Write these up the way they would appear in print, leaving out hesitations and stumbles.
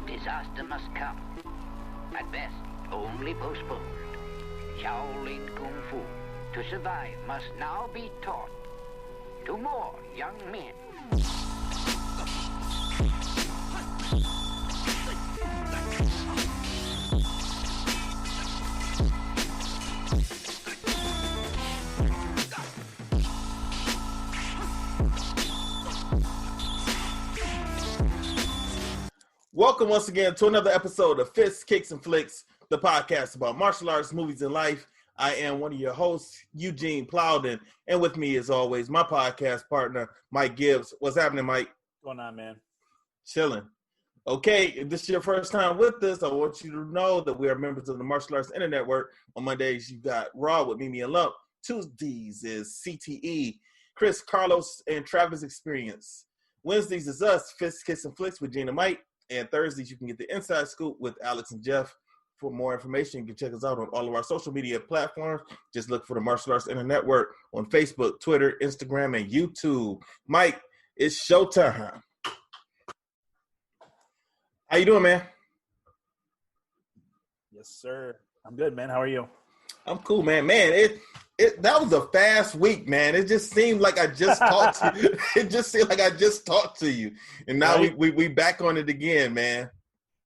disaster must come. At best, only postponed. Shaolin Kung Fu, to survive, must now be taught to more young men. Welcome once again to another episode of Fists, Kicks, and Flicks, the podcast about martial arts, movies, and life. I am one of your hosts, Eugene Plowden, and with me, as always, my podcast partner, Mike Gibbs. What's happening, Mike? What's going on, man? Chilling. Okay, if this is your first time with us, I want you to know that we are members of the Martial Arts Internet Network. On Mondays, you got Raw with Mimi and Lump. Tuesdays is CTE, Chris, Carlos, and Travis Experience. Wednesdays is us, Fists, Kicks, and Flicks with Eugene and Mike. And Thursdays, you can get the Inside Scoop with Alex and Jeff. For more information, you can check us out on all of our social media platforms. Just look for the Martial Arts Internet Network on Facebook, Twitter, Instagram, and YouTube. Mike, it's showtime. How you doing, man? Yes, sir. I'm good, man. How are you? I'm cool, man. Man, that was a fast week, man. It just seemed like I just talked to you. It just seemed like I just talked to you. And now we back on it again, man.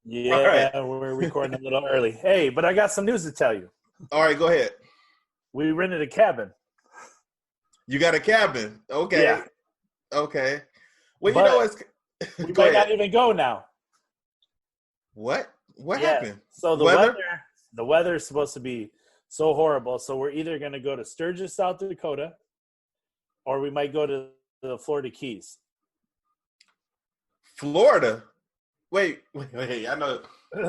Yeah, right. We're recording a little early. Hey, but I got some news to tell you. All right, go ahead. We rented a cabin. You got a cabin? Okay. Yeah. Okay. Well, but you know it's we might not even go now. What? What happened? So the weather is supposed to be so horrible. So we're either going to go to Sturgis, South Dakota, or we might go to the Florida Keys. Florida? Wait. I know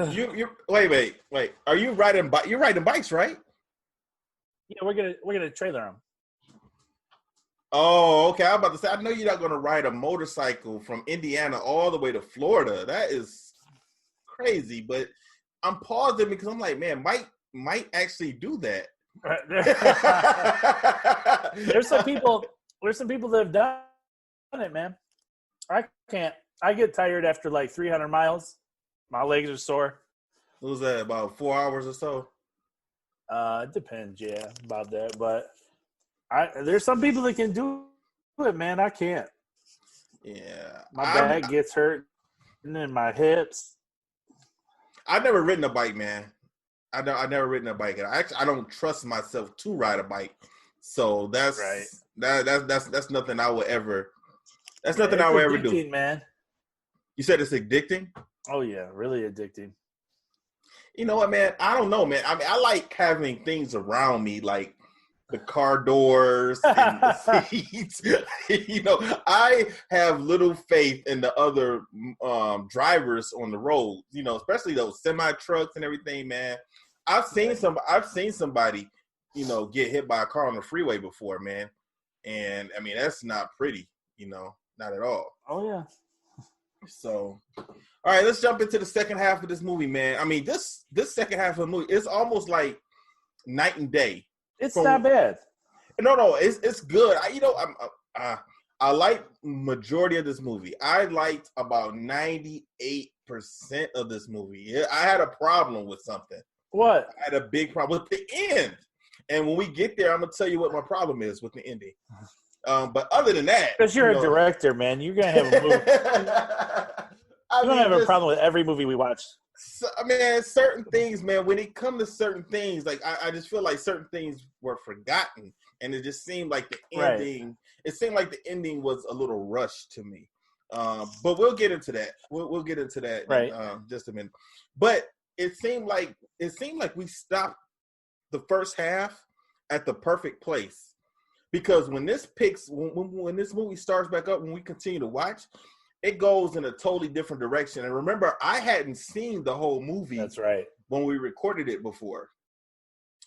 you. Wait. Are you riding? You're riding bikes, right? Yeah, we're gonna trailer them. Oh, okay. I'm about to say. I know you're not gonna ride a motorcycle from Indiana all the way to Florida. That is crazy. But I'm pausing because I'm like, man, Mike might actually do that. There's some people that have done it, man. I can't. I get tired after like 300 miles. My legs are sore. What was that, about 4 hours or so? It depends, yeah, about that. But there's some people that can do it, man. I can't. Yeah. My back gets hurt and then my hips. I've never ridden a bike, man. I've never ridden a bike. I don't trust myself to ride a bike. So that's right. That's nothing I would ever. That's nothing I would ever do, man. You said it's addicting? Oh yeah, really addicting. You know what, man? I don't know, man. I mean, I like having things around me, like the car doors and the seats. You know, I have little faith in the other drivers on the road. You know, especially those semi trucks and everything, man. I've seen somebody, you know, get hit by a car on the freeway before, man. And I mean, that's not pretty. You know, not at all. Oh yeah. So, all right, let's jump into the second half of this movie, man. I mean, this second half of the movie, it's almost like night and day. It's not bad. No, it's good. I like majority of this movie. I liked about 98% of this movie. I had a problem with something. What? I had a big problem with the end. And when we get there, I'm gonna tell you what my problem is with the ending. But other than that, because you're a director, man, you're gonna have a movie. You're gonna have a problem with every movie we watch. So, man, certain things, man. When it comes to certain things, like I just feel like certain things were forgotten, and it just seemed like the ending. Right. It seemed like the ending was a little rushed to me. But we'll get into that. We'll get into that right. In just a minute. But it seemed like we stopped the first half at the perfect place. Because when this movie starts back up, when we continue to watch, it goes in a totally different direction. And remember, I hadn't seen the whole movie. That's right. When we recorded it before.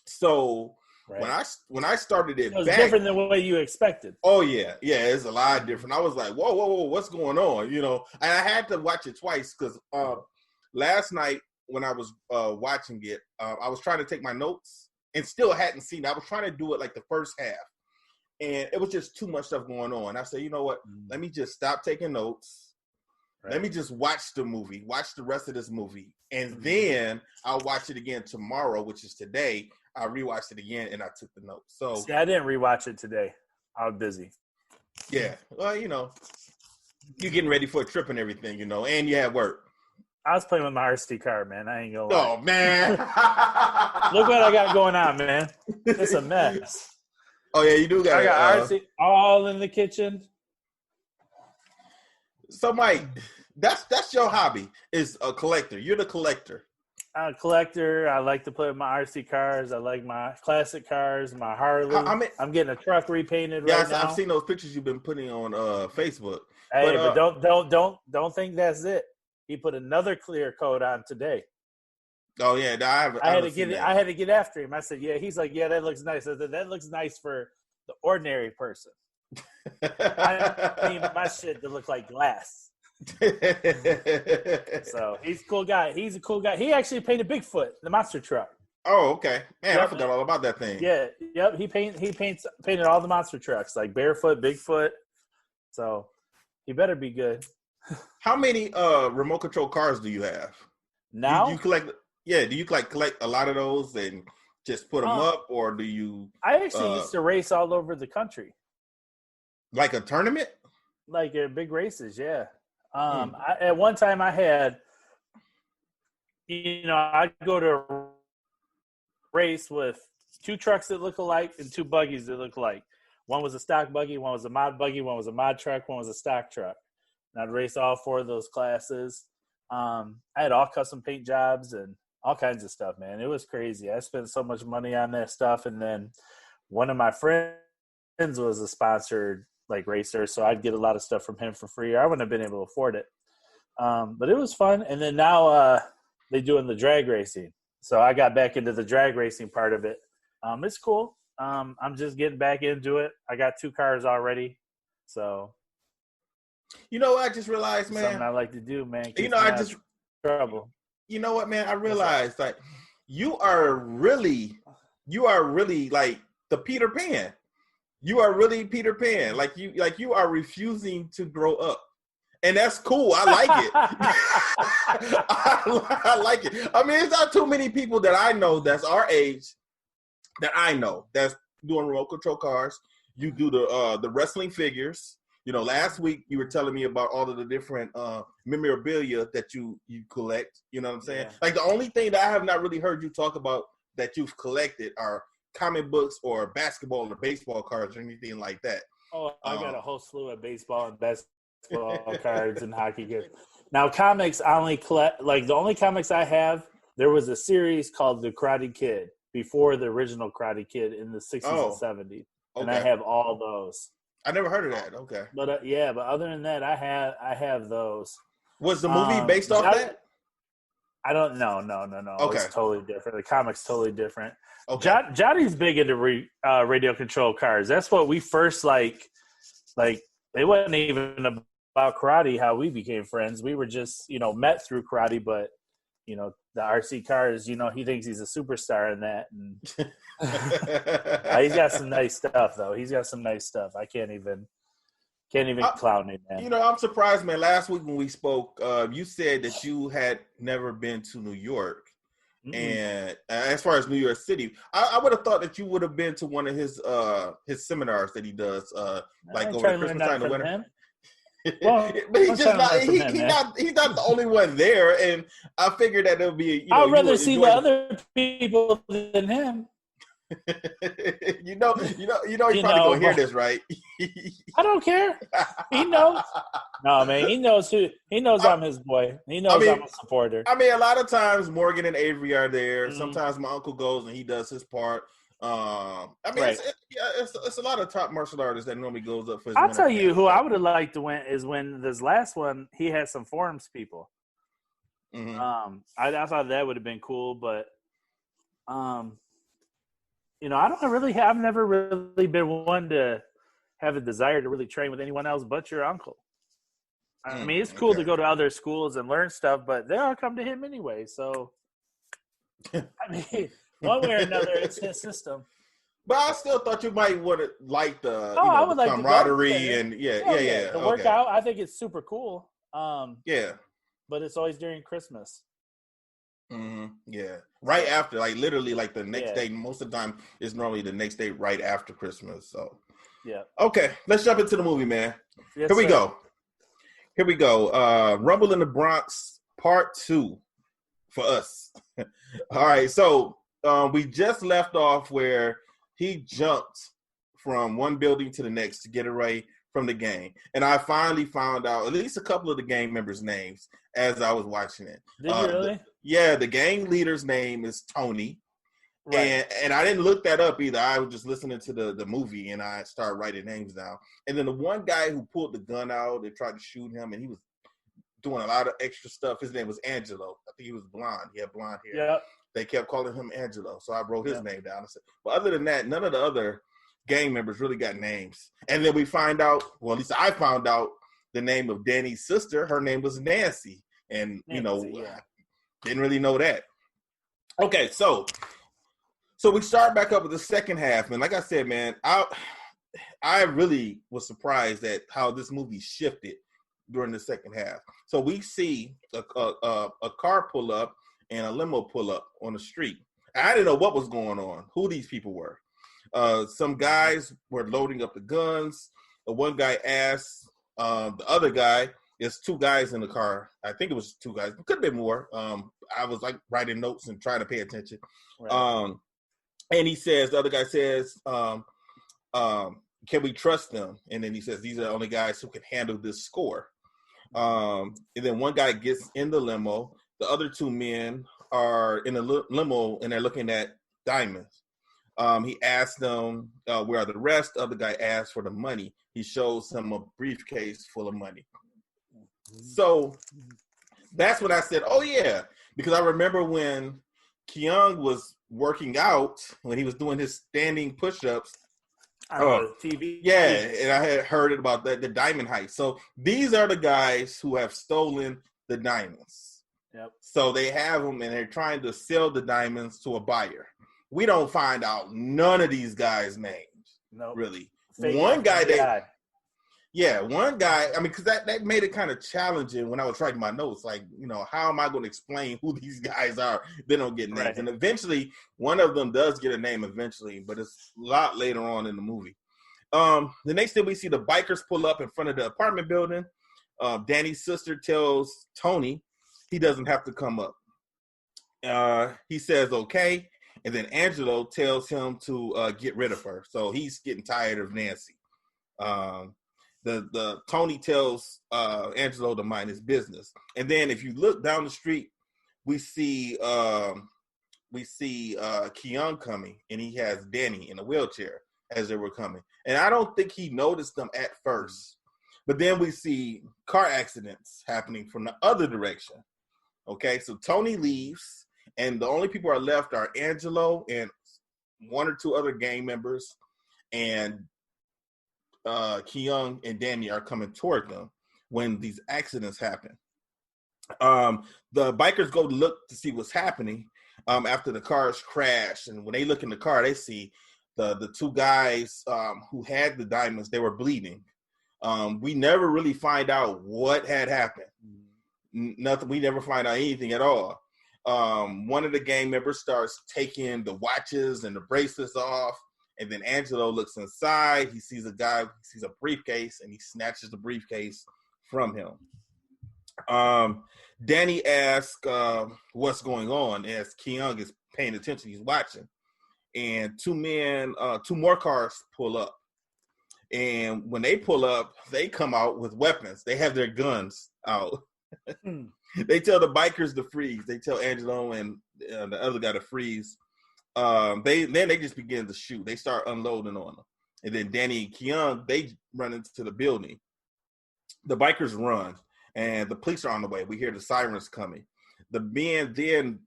So right. when I started it was back, different than what you expected. Oh yeah, it's a lot different. I was like, whoa, what's going on? You know, and I had to watch it twice because last night when I was watching it, I was trying to take my notes and still hadn't seen it. I was trying to do it like the first half. And it was just too much stuff going on. I said, you know what? Let me just stop taking notes let me just watch the movie, watch the rest of this movie, and then I'll watch it again tomorrow, which is today. I rewatched it again, and I took the notes. So see, I didn't rewatch it today. I was busy. Yeah, well, you're getting ready for a trip and everything, and you had work. I was playing with my RC car, man. I ain't gonna lie. Oh, man. Look what I got going on, man. It's a mess. Oh, yeah, you do got I got RC all in the kitchen. So, Mike, that's your hobby, is a collector. You're the collector. I'm a collector. I like to play with my RC cars. I like my classic cars, my Harley. I'm getting a truck repainted right now. I've seen those pictures you've been putting on Facebook. Hey, but don't think that's it. He put another clear coat on today. Oh yeah, I had to get after him. I said, yeah. He's like, yeah, that looks nice. I said, that looks nice for the ordinary person. I need my shit to look like glass. So he's a cool guy. He actually painted Bigfoot, the monster truck. Oh, okay. Man, I forgot all about that thing. Yeah, yep. He painted all the monster trucks, like Barefoot, Bigfoot. So he better be good. How many remote control cars do you have? Now you collect. Yeah, do you collect a lot of those and just put them up, or do you? I actually used to race all over the country. Like a tournament? Like big races, yeah. At one time I had, I'd go to a race with 2 trucks that look alike and 2 buggies that look alike. One was a stock buggy, one was a mod buggy, one was a mod truck, one was a stock truck. And I'd race all 4 of those classes. I had all custom paint jobs and all kinds of stuff, man. It was crazy. I spent so much money on that stuff. And then one of my friends was a sponsored racer, so I'd get a lot of stuff from him for free. I wouldn't have been able to afford it. But it was fun. And then now they're doing the drag racing. So I got back into the drag racing part of it. It's cool. I'm just getting back into it. I got 2 cars already. So I just realized, man. Something I like to do, man. Trouble. You know what, man? I realized you are really like the Peter Pan. You are really Peter Pan. Like you are refusing to grow up. And that's cool. I like it. I like it. I mean, it's not too many people that I know that's our age that's doing remote control cars. You do the wrestling figures. Last week you were telling me about all of the different memorabilia that you collect. You know what I'm saying? Yeah. Like the only thing that I have not really heard you talk about that you've collected are comic books or basketball or baseball cards or anything like that. Oh, I got a whole slew of baseball and basketball cards and hockey cards. Now, comics, I only collect, the only comics I have, there was a series called The Karate Kid before the original Karate Kid in the 60s and 70s. And I have all those. I never heard of that. Okay. But but other than that, I have those. Was the movie based off that? I don't know. No. Okay. It's totally different. The comic's totally different. Okay. Johnny's big into radio control cars. That's what we first like. It wasn't even about karate how we became friends. We were just, met through karate, but the RC cars, he thinks he's a superstar in that. And he's got some nice stuff though. He's got some nice stuff. I can't even clown him, man. I'm surprised, man. Last week when we spoke, you said that you had never been to New York. Mm-hmm. And as far as New York City, I would have thought that you would have been to one of his seminars that he does, over the Christmas time and winter. Well, but he's not the only one there, and I figured that it'll be. I'd rather see the other people than him. He's probably gonna hear this, right? I don't care. He knows. No, man, he knows who. He knows I'm his boy. He knows I'm a supporter. I mean, a lot of times Morgan and Avery are there. Mm-hmm. Sometimes my uncle goes and he does his part. Right. It's a lot of top martial artists that normally goes up for his I'll tell you who I would have liked to win is when this last one he had some forums people. Mm-hmm. I thought that would have been cool, but I've never really been one to have a desire to really train with anyone else but your uncle. I mean, it's cool to go to other schools and learn stuff, but they all come to him anyway. So, I mean, one way or another, it's his system. But I still thought you might would have liked the camaraderie and the workout. I think it's super cool. Yeah. But it's always during Christmas. Yeah. Right after, like literally like the next Yeah. day. Most of the time it's normally the next day right after Christmas. So Yeah. okay, let's jump into the movie, man. Yes, Here we sir. go. Here we go. Rumble in the Bronx Part 2 for us. All right, so we just left off where he jumped from one building to the next to get away from the gang. And I finally found out at least a couple of the gang members' names as I was watching it. Did you really? The gang leader's name is Tony. Right. And I didn't look that up either. I was just listening to the movie and I started writing names down. And then the one guy who pulled the gun out and tried to shoot him, and he was doing a lot of extra stuff. His name was Angelo. I think he was blonde. He had blonde hair. Yeah. They kept calling him Angelo. So I wrote his name down. I said, but other than that, none of the other gang members really got names. And then we find out, well, at least I found out the name of Danny's sister. Her name was Nancy. And, didn't really know that. Okay, so we start back up with the second half, man. Like I said, man, I really was surprised at how this movie shifted during the second half. So we see a car pull up and a limo pull up on the street. I didn't know what was going on, who these people were. Some guys were loading up the guns. One guy asked the other guy, there's two guys in the car. I think it was two guys. It could have been more. I was like writing notes and trying to pay attention. Right. And he says, the other guy says, can we trust them? And then he says, these are the only guys who can handle this score. And then one guy gets in the limo. The other two men are in a limo and they're looking at diamonds. He asked them, where are the rest? The other guy asked for the money. He shows him a briefcase full of money. So that's when I said, oh, yeah, because I remember when Keung was working out, when he was doing his standing push-ups. TV. Yeah, and I had heard about the diamond heist. So these are the guys who have stolen the diamonds. Yep. So they have them and they're trying to sell the diamonds to a buyer. We don't find out none of these guys' names. No, really. One guy one guy, I mean, because that made it kind of challenging when I was writing my notes. Like, how am I going to explain who these guys are? They don't get names. Right. And eventually, one of them does get a name eventually, but it's a lot later on in the movie. The next thing we see the bikers pull up in front of the apartment building. Danny's sister tells Tony he doesn't have to come up. He says, okay. And then Angelo tells him to get rid of her. So he's getting tired of Nancy. The Tony tells Angelo to mind his business, and then if you look down the street, we see Keung coming, and he has Danny in a wheelchair as they were coming, and I don't think he noticed them at first, but then we see car accidents happening from the other direction. Okay, so Tony leaves, and the only people are left are Angelo and one or two other gang members, and Keung and Danny are coming toward them when these accidents happen. The bikers go to look to see what's happening after the cars crash, and when they look in the car, they see the two guys who had the diamonds. They were bleeding. We never really find out what had happened. Nothing. We never find out anything at all. One of the gang members starts taking the watches and the bracelets off. And then Angelo looks inside. He sees a briefcase, and he snatches the briefcase from him. Danny asks what's going on as Keung is paying attention. He's watching. And two more cars pull up. And when they pull up, they come out with weapons. They have their guns out. They tell the bikers to freeze. They tell Angelo and the other guy to freeze. They just begin to shoot. They start unloading on them. And then Danny and Keung, they run into the building. The bikers run, and the police are on the way. We hear the sirens coming. The men then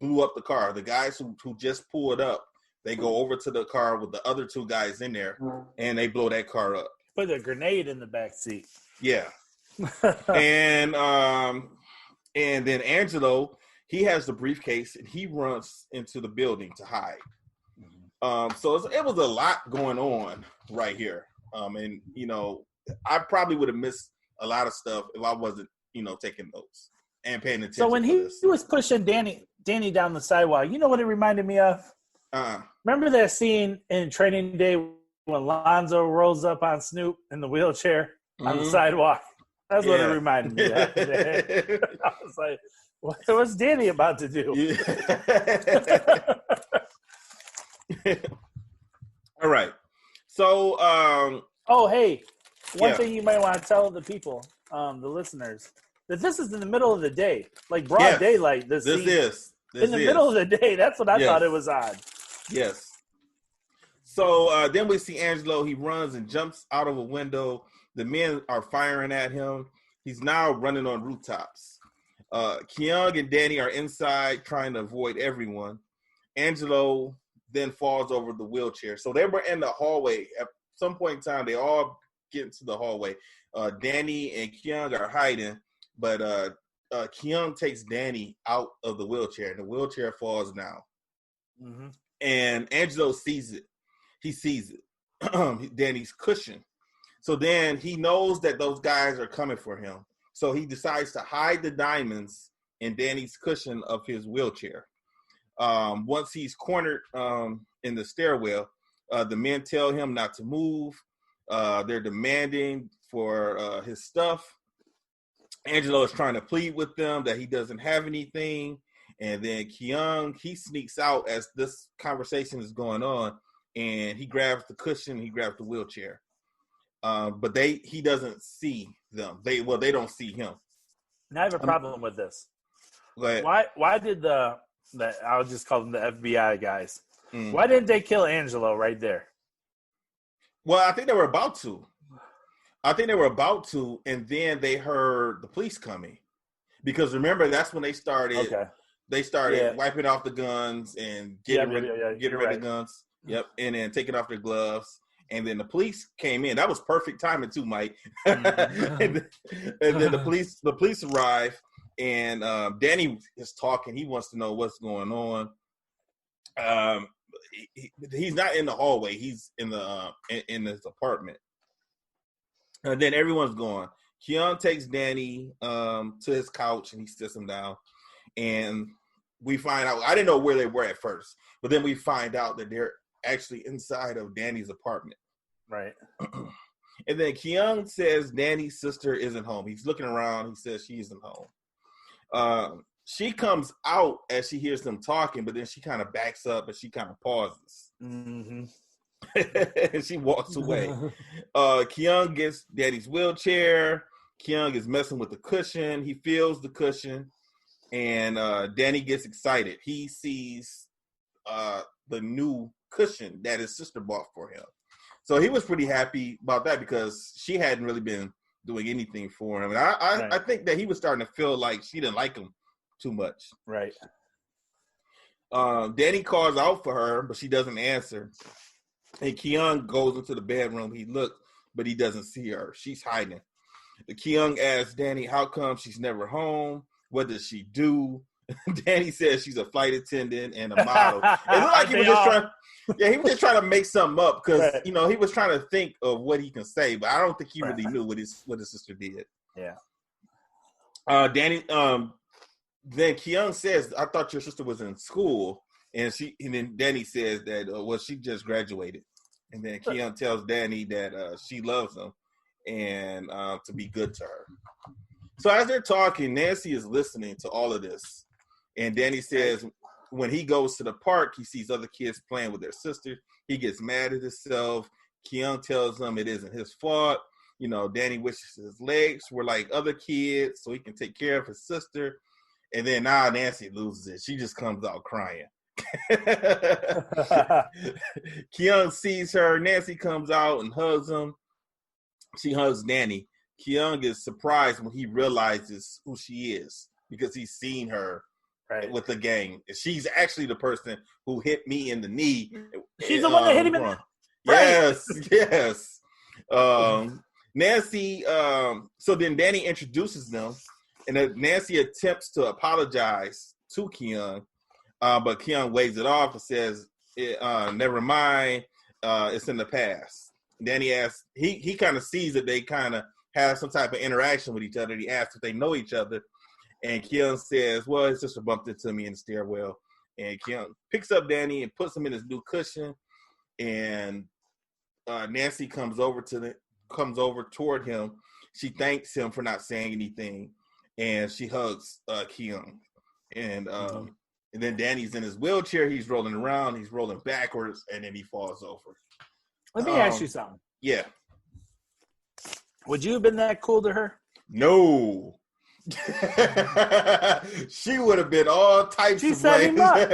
blew up the car. The guys who just pulled up, they go over to the car with the other two guys in there, and they blow that car up. Put a grenade in the back seat. Yeah. And then Angelo, he has the briefcase, and he runs into the building to hide. So it was a lot going on right here. And, I probably would have missed a lot of stuff if I wasn't, taking notes and paying attention. So when he was pushing Danny down the sidewalk, you know what it reminded me of? Remember that scene in Training Day when Lonzo rolls up on Snoop in the wheelchair on the sidewalk? That's what it reminded me of. I was like, what's Danny about to do? Yeah. All right. So, hey, one thing you might want to tell the people, the listeners, that this is in the middle of the day, like broad daylight. This is in the middle of the day. That's what I thought it was on. Yes. So then we see Angelo. He runs and jumps out of a window. The men are firing at him. He's now running on rooftops. Keung and Danny are inside trying to avoid everyone. Angelo then falls over the wheelchair. So they were in the hallway. At some point in time, they all get into the hallway. Danny and Keung are hiding, but Keung takes Danny out of the wheelchair, and the wheelchair falls down. Mm-hmm. And Angelo sees it. He sees it. Danny's cushion. So then he knows that those guys are coming for him. So he decides to hide the diamonds in Danny's cushion of his wheelchair. Once he's cornered in the stairwell, the men tell him not to move. They're demanding for his stuff. Angelo is trying to plead with them that he doesn't have anything. And then Keung, he sneaks out as this conversation is going on, and he grabs the cushion, he grabs the wheelchair. But he doesn't see them. They don't see him. Now I have a problem with this. Why did I'll just call them the FBI guys. Why didn't they kill Angelo right there? Well, I think they were about to. And then they heard the police coming. Because remember, that's when they started. Okay. They started wiping off the guns and getting rid of guns. Yep, and then taking off their gloves. And then the police came in. That was perfect timing too, Mike. and then the police arrive, and Danny is talking. He wants to know what's going on. He's not in the hallway. He's in the in his apartment. And then everyone's gone. Keung takes Danny to his couch, and he sits him down. And we find out, I didn't know where they were at first, but then we find out that they're actually inside of Danny's apartment. Right. And then Keung says Danny's sister isn't home. He's looking around. He says she isn't home. She comes out as she hears them talking, but then she kind of backs up and she kind of pauses. Mm-hmm. And she walks away. Keung gets Danny's wheelchair. Keung is messing with the cushion. He feels the cushion. And Danny gets excited. He sees the new cushion that his sister bought for him. So he was pretty happy about that because she hadn't really been doing anything for him. And I think that he was starting to feel like she didn't like him too much. Right. Danny calls out for her, but she doesn't answer. And Keung goes into the bedroom. He looks, but he doesn't see her. She's hiding. Keung asks Danny, how come she's never home? What does she do? Danny says she's a flight attendant and a model. It looked like he was just trying. Yeah, he was just trying to make something up because he was trying to think of what he can say, but I don't think he really knew what his sister did. Yeah. Danny. Then Keung says, "I thought your sister was in school," and then Danny says that she just graduated, and then Keung tells Danny that she loves him and to be good to her. So as they're talking, Nancy is listening to all of this. And Danny says when he goes to the park, he sees other kids playing with their sister. He gets mad at himself. Keung tells him it isn't his fault. Danny wishes his legs were like other kids so he can take care of his sister. And then now Nancy loses it. She just comes out crying. Keung sees her. Nancy comes out and hugs him. She hugs Danny. Keung is surprised when he realizes who she is because he's seen her with the gang. She's actually the person who hit me in the knee. She's the one that hit him in the Yes. Nancy, so then Danny introduces them, and then Nancy attempts to apologize to Keung, but Keung waves it off and says, never mind, it's in the past. Danny asks, he kind of sees that they kind of have some type of interaction with each other. He asks if they know each other. And Keon says, well, his sister bumped into me in the stairwell. And Keon picks up Danny and puts him in his new cushion. And Nancy comes over toward him. She thanks him for not saying anything. And she hugs Keon. And then Danny's in his wheelchair. He's rolling around. He's rolling backwards. And then he falls over. Let me ask you something. Yeah. Would you have been that cool to her? No. She would have been all types of set him up.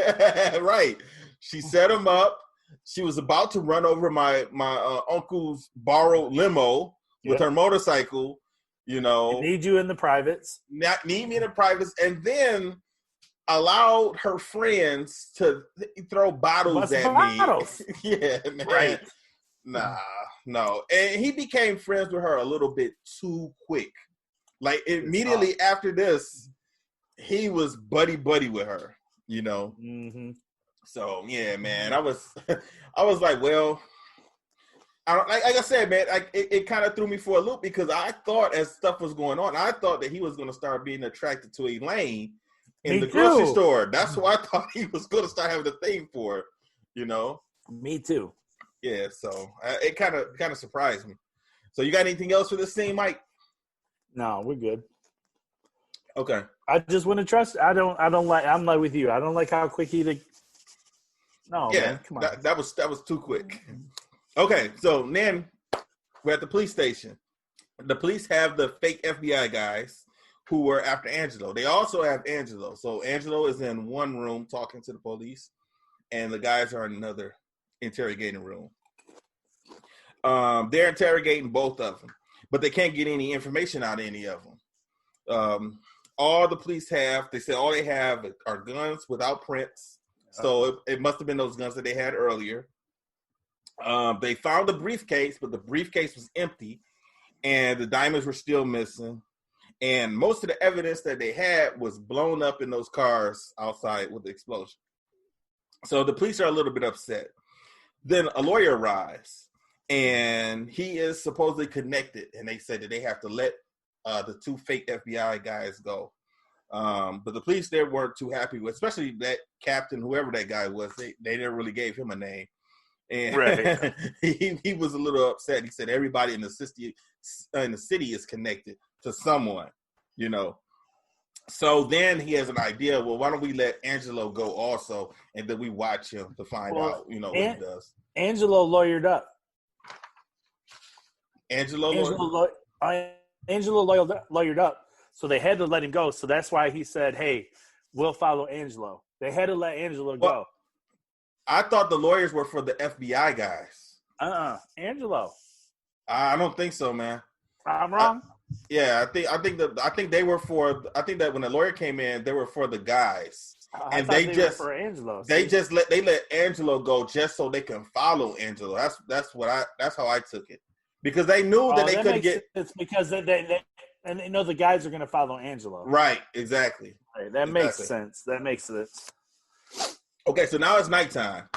Right. She set him up. She was about to run over my uncle's borrowed limo with her motorcycle, you know. Need you in the privates. Need me in the privates. And then allowed her friends to throw bottles at me. Yeah, man. Right. Nah, no. And he became friends with her a little bit too quick. Like, immediately after this, he was buddy with her, you know. Mm-hmm. So yeah, man, I was like, well, I don't, like I said, man, it kind of threw me for a loop because I thought as stuff was going on, I thought that he was going to start being attracted to Elaine in the grocery store. That's who I thought he was going to start having a thing for, you know. Me too. Yeah, so it kind of surprised me. So you got anything else for this scene, Mike? No, we're good. Okay. I just want to trust. I'm like with you. I don't like how quick he. No, yeah, man, come on. That was too quick. Okay, so then we're at the police station. The police have the fake FBI guys who were after Angelo. They also have Angelo. So Angelo is in one room talking to the police, and the guys are in another interrogating room. They're interrogating both of them, but they can't get any information out of any of them. All the police have, they say all they have are guns without prints. So it must have been those guns that they had earlier. They found the briefcase, but the briefcase was empty, and the diamonds were still missing. And most of the evidence that they had was blown up in those cars outside with the explosion. So the police are a little bit upset. Then a lawyer arrives, and he is supposedly connected, and they said that they have to let the two fake FBI guys go. But the police there weren't too happy with, especially that captain, whoever that guy was. They never really gave him a name. And right. he was a little upset. He said everybody in the city is connected to someone, you know. So then he has an idea. Well, why don't we let Angelo go also, and then we watch him to find out, you know, what he does. Angelo lawyered up. Angelo lawyered up. So they had to let him go. So that's why he said, "Hey, we'll follow Angelo." They had to let Angelo go. I thought the lawyers were for the FBI guys. Angelo. I don't think so, man. I'm wrong. I think they were for. I think that when the lawyer came in, they were for the guys, and they were for Angelo. They let Angelo go just so they can follow Angelo. That's how I took it, because they knew that they couldn't get. It's because they and they know the guys are going to follow Angelo. Right. Exactly. Right, that makes sense. That makes sense. Okay, so now it's nighttime.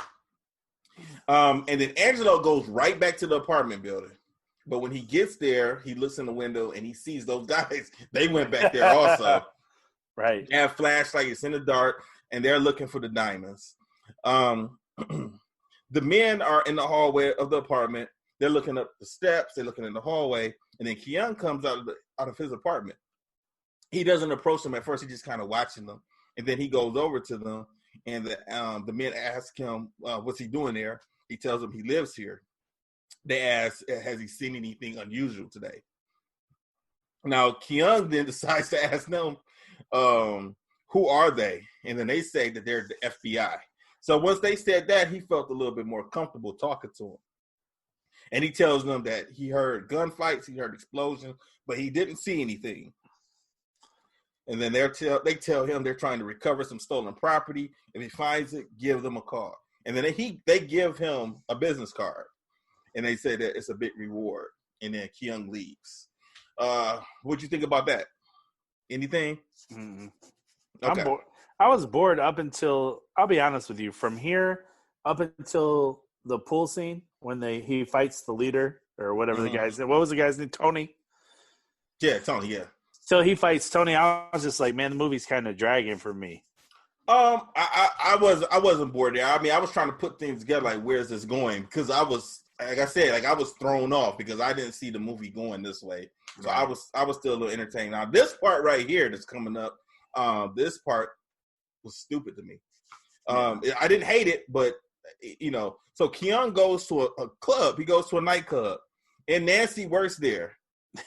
And then Angelo goes right back to the apartment building. But when he gets there, he looks in the window and he sees those guys. They went back there also. Right. They have flashlights in the dark, and they're looking for the diamonds. The men are in the hallway of the apartment. They're looking up the steps. They're looking in the hallway. And then Keon comes out of his apartment. He doesn't approach them at first. He's just kind of watching them. And then he goes over to them. And the men ask him, what's he doing there? He tells them he lives here. They ask, has he seen anything unusual today? Now, Keon then decides to ask them, who are they? And then they say that they're the FBI. So once they said that, he felt a little bit more comfortable talking to them. And he tells them that he heard gunfights, he heard explosions, but he didn't see anything. And then they tell him they're trying to recover some stolen property. If he finds it, give them a call. And then they give him a business card. And they say that it's a big reward. And then Keon leaves. What'd you think about that? Anything? Mm-hmm. Okay. I was bored up until, I'll be honest with you, from here up until the pool scene when he fights the leader or whatever the guy's name. What was the guy's name? Tony? Yeah, Tony. Yeah. So he fights Tony. I was just like, man, the movie's kind of dragging for me. I wasn't bored there. I mean, I was trying to put things together. Like, where's this going? Because I was, like I said, like I was thrown off because I didn't see the movie going this way. So I was still a little entertained. Now this part right here that's coming up, this part was stupid to me. I didn't hate it, but so Keon goes to a club. He goes to a nightclub, and Nancy works there.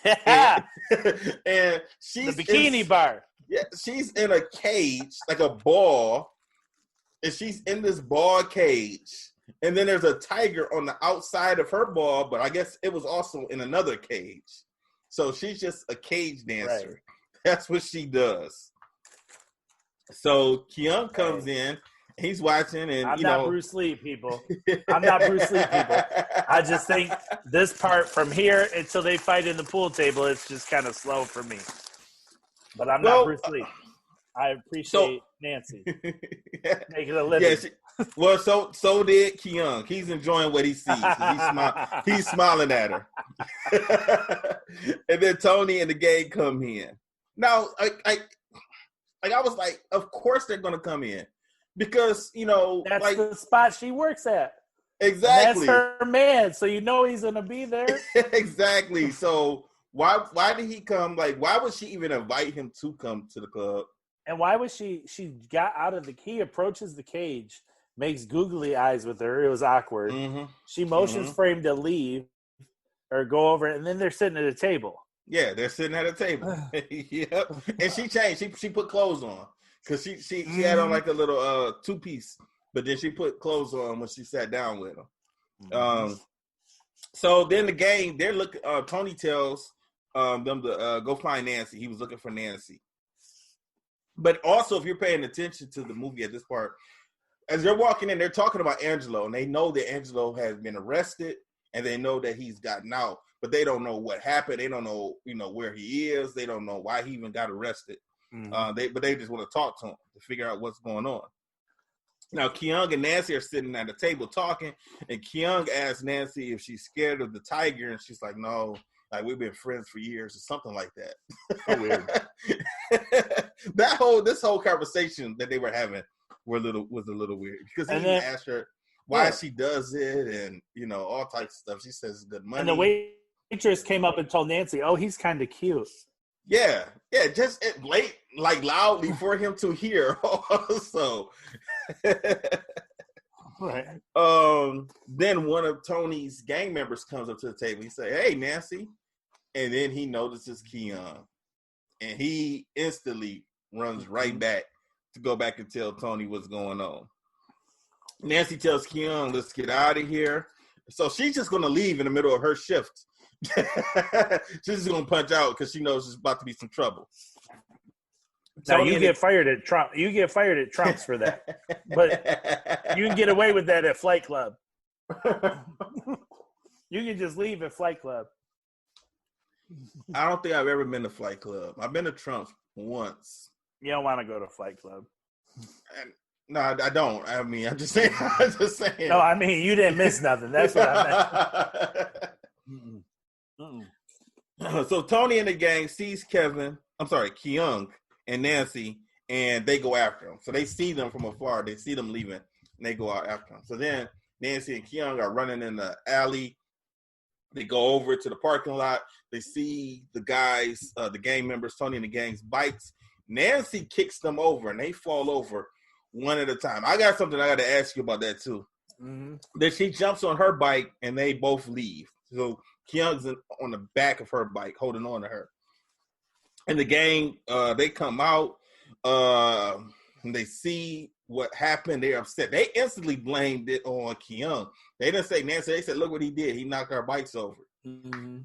and she's the bikini bar. Yeah, she's in a cage, like a ball, and she's in this ball cage. And then there's a tiger on the outside of her ball, but I guess it was also in another cage. So she's just a cage dancer. Right. That's what she does. So Keon comes in, he's watching, and I'm not Bruce Lee, people. I'm not Bruce Lee, people. I just think this part from here until they fight in the pool table, it's just kind of slow for me. But I'm not Bruce Lee. I appreciate Nancy making a living. Yeah, so did Keon. He's enjoying what he sees. He's smiling at her. And then Tony and the gang come in. Now, I was like, of course they're going to come in. Because, that's like the spot she works at. Exactly. And that's her man, so he's going to be there. Exactly. So why did he come? Like, why would she even invite him to come to the club? And why was she got out of he approaches the cage, makes googly eyes with her. It was awkward. Mm-hmm. She motions for him to leave or go over, and then they're sitting at a table. Yeah, they're sitting at a table. Yep. And she changed. She put clothes on. Because she had on like a little two-piece, but then she put clothes on when she sat down with him. Mm-hmm. So then the gang, they're looking. Tony tells them to go find Nancy. He was looking for Nancy. But also, if you're paying attention to the movie at this part, as they're walking in, they're talking about Angelo, and they know that Angelo has been arrested, and they know that he's gotten out, but they don't know what happened. They don't know, where he is. They don't know why he even got arrested. Mm-hmm. They just want to talk to him to figure out what's going on. Now, Keung and Nancy are sitting at the table talking, and Keung asks Nancy if she's scared of the tiger, and she's like, "No, like we've been friends for years," or something like that. So weird. This whole conversation that they were having was a little weird because he even asked her why she does it, and all types of stuff. She says it's good money. And the waitress came up and told Nancy, "Oh, he's kind of cute." Yeah, just late, like loudly for him to hear. Also, right. Then one of Tony's gang members comes up to the table. He say, "Hey, Nancy," and then he notices Keon, and he instantly runs right back to go back and tell Tony what's going on. Nancy tells Keon, "Let's get out of here." So she's just gonna leave in the middle of her shift. She's just gonna punch out because she knows there's about to be some trouble. Now you get fired at Trump. You get fired at Trump's for that, but you can get away with that at Flight Club. You can just leave at Flight Club. I don't think I've ever been to Flight Club. I've been to Trump's once. You don't want to go to Flight Club. No, I don't. I mean, I'm just saying. No, I mean you didn't miss nothing. That's what I meant. So Tony and the gang sees Keung and Nancy, and they go after them. So they see them from afar. They see them leaving, and they go out after them. So then Nancy and Keung are running in the alley. They go over to the parking lot. They see the guys, the gang members, Tony and the gang's bikes. Nancy kicks them over, and they fall over one at a time. I got something I got to ask you about that, too. Mm-hmm. Then she jumps on her bike, and they both leave. So Keung's on the back of her bike, holding on to her. And the gang, they come out, and they see what happened. They're upset. They instantly blamed it on Keung. They didn't say Nancy. They said, "Look what he did. He knocked our bikes over." Mm-hmm.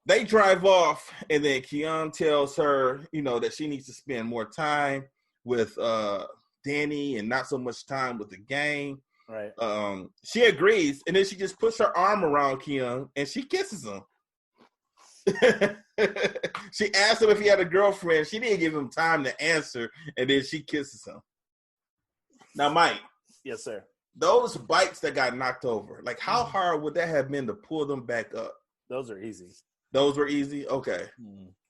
They drive off, and then Keung tells her, that she needs to spend more time with Danny and not so much time with the gang. Right. She agrees, and then she just puts her arm around Keung, and she kisses him. She asked him if he had a girlfriend. She didn't give him time to answer, and then she kisses him. Now, Mike. Yes, sir. Those bikes that got knocked over, like how hard would that have been to pull them back up? Those are easy. Those were easy? Okay.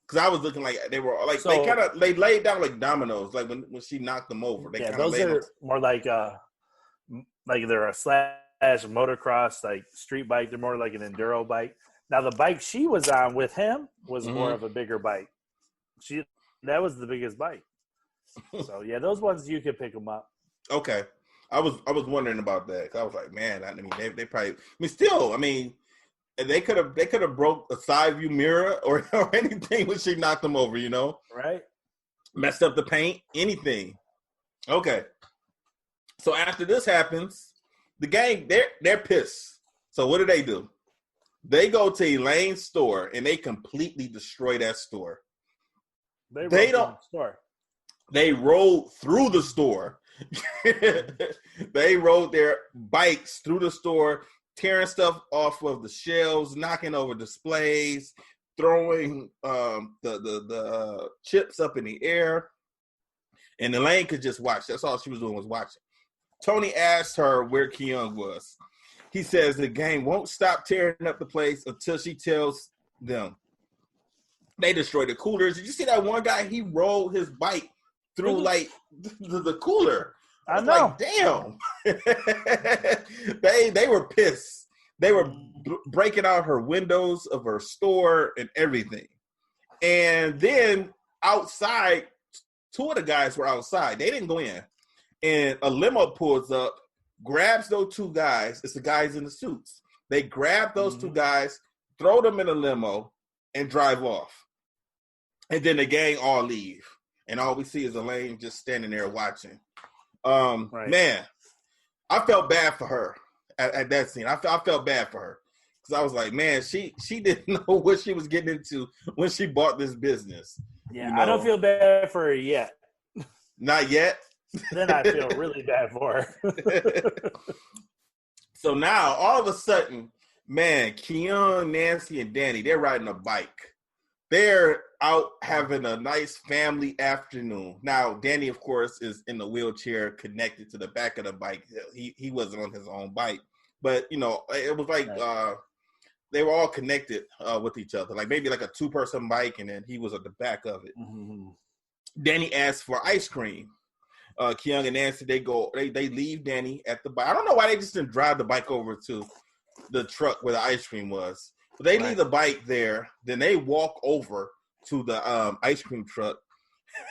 Because I was looking like they were like they laid down like dominoes, like when she knocked them over. They those are more like they're a slash motocross like street bike. They're more like an enduro bike. Now the bike she was on with him was more of a bigger bike. That was the biggest bike. So yeah, those ones you could pick them up. Okay, I was wondering about that. I was like, man, I mean they probably. I mean, still, I mean. They could have broke a side view mirror or anything when she knocked them over, you know? Right. Messed up the paint, anything. Okay. So after this happens, the gang, they're pissed. So what do? They go to Elaine's store and they completely destroy that store. They rode through the store. They rode their bikes through the store, tearing stuff off of the shelves, knocking over displays, throwing the chips up in the air. And Elaine could just watch. That's all she was doing was watching. Tony asked her where Keon was. He says the gang won't stop tearing up the place until she tells them. They destroyed the coolers. Did you see that one guy? He rolled his bike through like the cooler. I know. Like, damn. They were pissed. They were breaking out her windows of her store and everything. And then outside, two of the guys were outside. They didn't go in. And a limo pulls up, grabs those two guys. It's the guys in the suits. They grab those two guys, throw them in a limo, and drive off. And then the gang all leave. And all we see is Elaine just standing there watching. Right. Man, I felt bad for her at that scene. I felt bad for her because I was like, man, she didn't know what she was getting into when she bought this business. Yeah, you know? I don't feel bad for her yet. Not yet? Then I feel really bad for her. So now, all of a sudden, man, Keon, Nancy, and Danny, they're riding a bike. They're out having a nice family afternoon. Now, Danny, of course, is in the wheelchair connected to the back of the bike. He wasn't on his own bike. But, you know, it was like they were all connected with each other. Like maybe like a two-person bike, and then he was at the back of it. Mm-hmm. Danny asked for ice cream. Keon and Nancy, they leave Danny at the bike. I don't know why they just didn't drive the bike over to the truck where the ice cream was. But they leave the bike there. Then they walk over to the ice cream truck.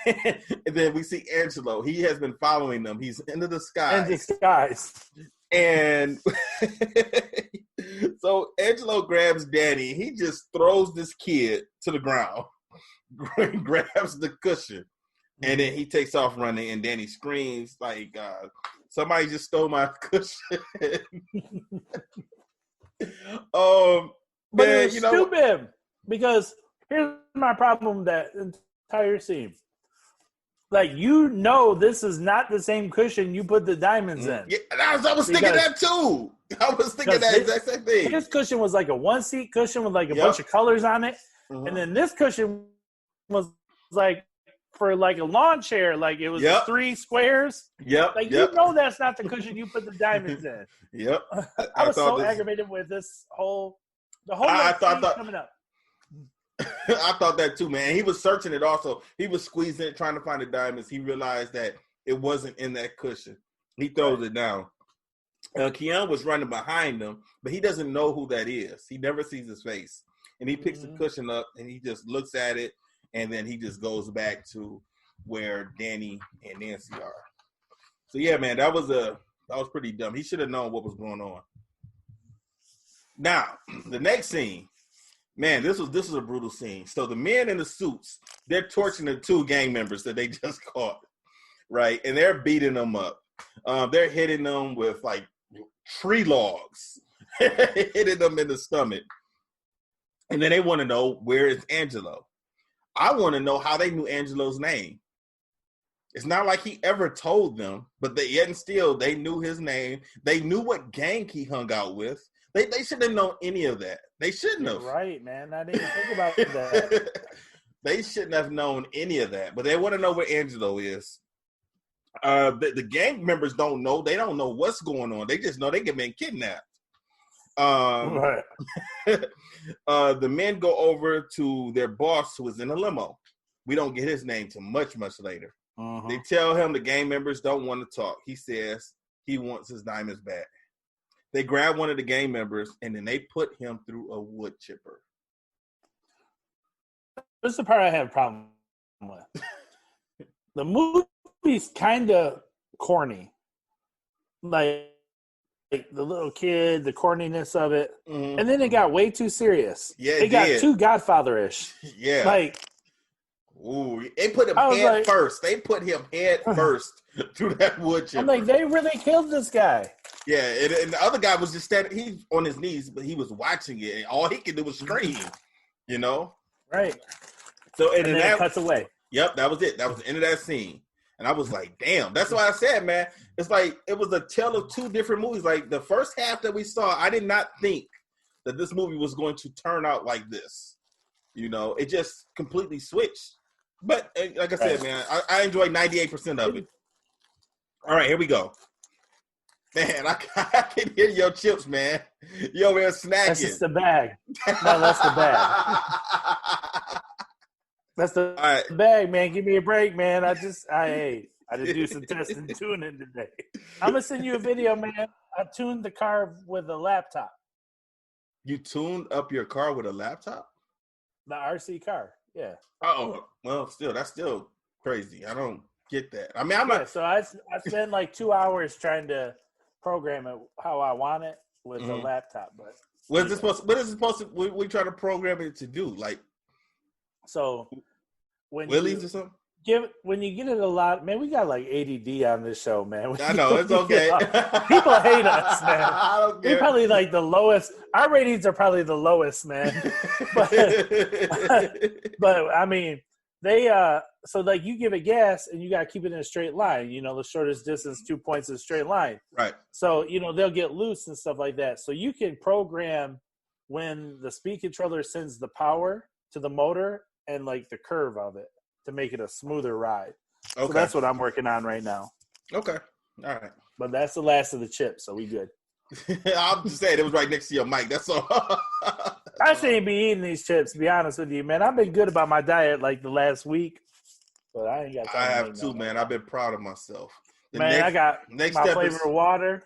And then we see Angelo. He has been following them. He's in disguise. And so Angelo grabs Danny. He just throws this kid to the ground, grabs the cushion, and then he takes off running. And Danny screams like, somebody just stole my cushion. But it was stupid because here's my problem with that entire scene. Like, you know, this is not the same cushion you put the diamonds in. Yeah, I was thinking that too. I was thinking that exact same thing. This cushion was like a one-seat cushion with like a bunch of colors on it. Mm-hmm. And then this cushion was like for like a lawn chair. Like it was 3 squares. Yep. Like, you know that's not the cushion you put the diamonds in. Yep. I was so aggravated with this whole coming up. I thought that too, man. He was searching it also. He was squeezing it, trying to find the diamonds. He realized that it wasn't in that cushion. He throws it down. Keon was running behind him, but he doesn't know who that is. He never sees his face. And he picks the cushion up, and he just looks at it, and then he just goes back to where Danny and Nancy are. So, yeah, man, that was pretty dumb. He should have known what was going on. Now, the next scene. Man, this was a brutal scene. So the men in the suits, they're torching the 2 gang members that they just caught, right? And they're beating them up. They're hitting them with like tree logs, hitting them in the stomach. And then they want to know, where is Angelo? I want to know how they knew Angelo's name. It's not like he ever told them, but yet and still they knew his name. They knew what gang he hung out with. They shouldn't have known any of that. They shouldn't have. Right, man. I didn't think about that. They shouldn't have known any of that. But they want to know where Angelo is. The gang members don't know. They don't know what's going on. They just know they get been kidnapped. Right. The men go over to their boss who is in a limo. We don't get his name till much later. Uh-huh. They tell him the gang members don't want to talk. He says he wants his diamonds back. They grab one of the gang members and then they put him through a wood chipper. This is the part I have a problem with. The movie's kind of corny. Like the little kid, the corniness of it. Mm-hmm. And then it got way too serious. Yeah, it got too Godfather-ish. Yeah. Like, ooh, they put him head first. They put him head first through that wood chipper. I'm like, they really killed this guy. Yeah, and the other guy was just standing. He's on his knees, but he was watching it, and all he could do was scream. You know, right? So and then it cuts away. Yep, that was it. That was the end of that scene, and I was like, "Damn!" That's why I said, man, it's like it was a tale of two different movies. Like the first half that we saw, I did not think that this movie was going to turn out like this. You know, it just completely switched. But like I said, man, I enjoyed 98% of it. All right, here we go. Man, I can hear your chips, man. You over there snacking. That's just the bag. No, that's the bag. That's the bag, man. Give me a break, man. I did do some testing and tuning today. I'm going to send you a video, man. I tuned the car with a laptop. You tuned up your car with a laptop? The RC car, yeah. Oh, well, that's still crazy. I don't get that. I mean, I'm not. So I spent like 2 hours trying to program it how I want it with a laptop. But what is it supposed to? We try to program it to do like. So when Willie's or something. When you get it a lot, man, we got like ADD on this show, man. I know, it's okay. People hate us, man. I don't care. We're probably like the lowest. Our ratings are probably the lowest, man. But I mean, they so like you give it gas and you got to keep it in a straight line. You know, the shortest distance, 2 points in a straight line. Right. So you know they'll get loose and stuff like that. So you can program when the speed controller sends the power to the motor and like the curve of it to make it a smoother ride. Okay. So that's what I'm working on right now. Okay. All right. But that's the last of the chips, so we good. I'm just saying it was right next to your mic. That's all. I shouldn't be eating these chips, to be honest with you, man. I've been good about my diet like the last week, but I ain't got time. I have too, man. I've been proud of myself. I got my flavor of water.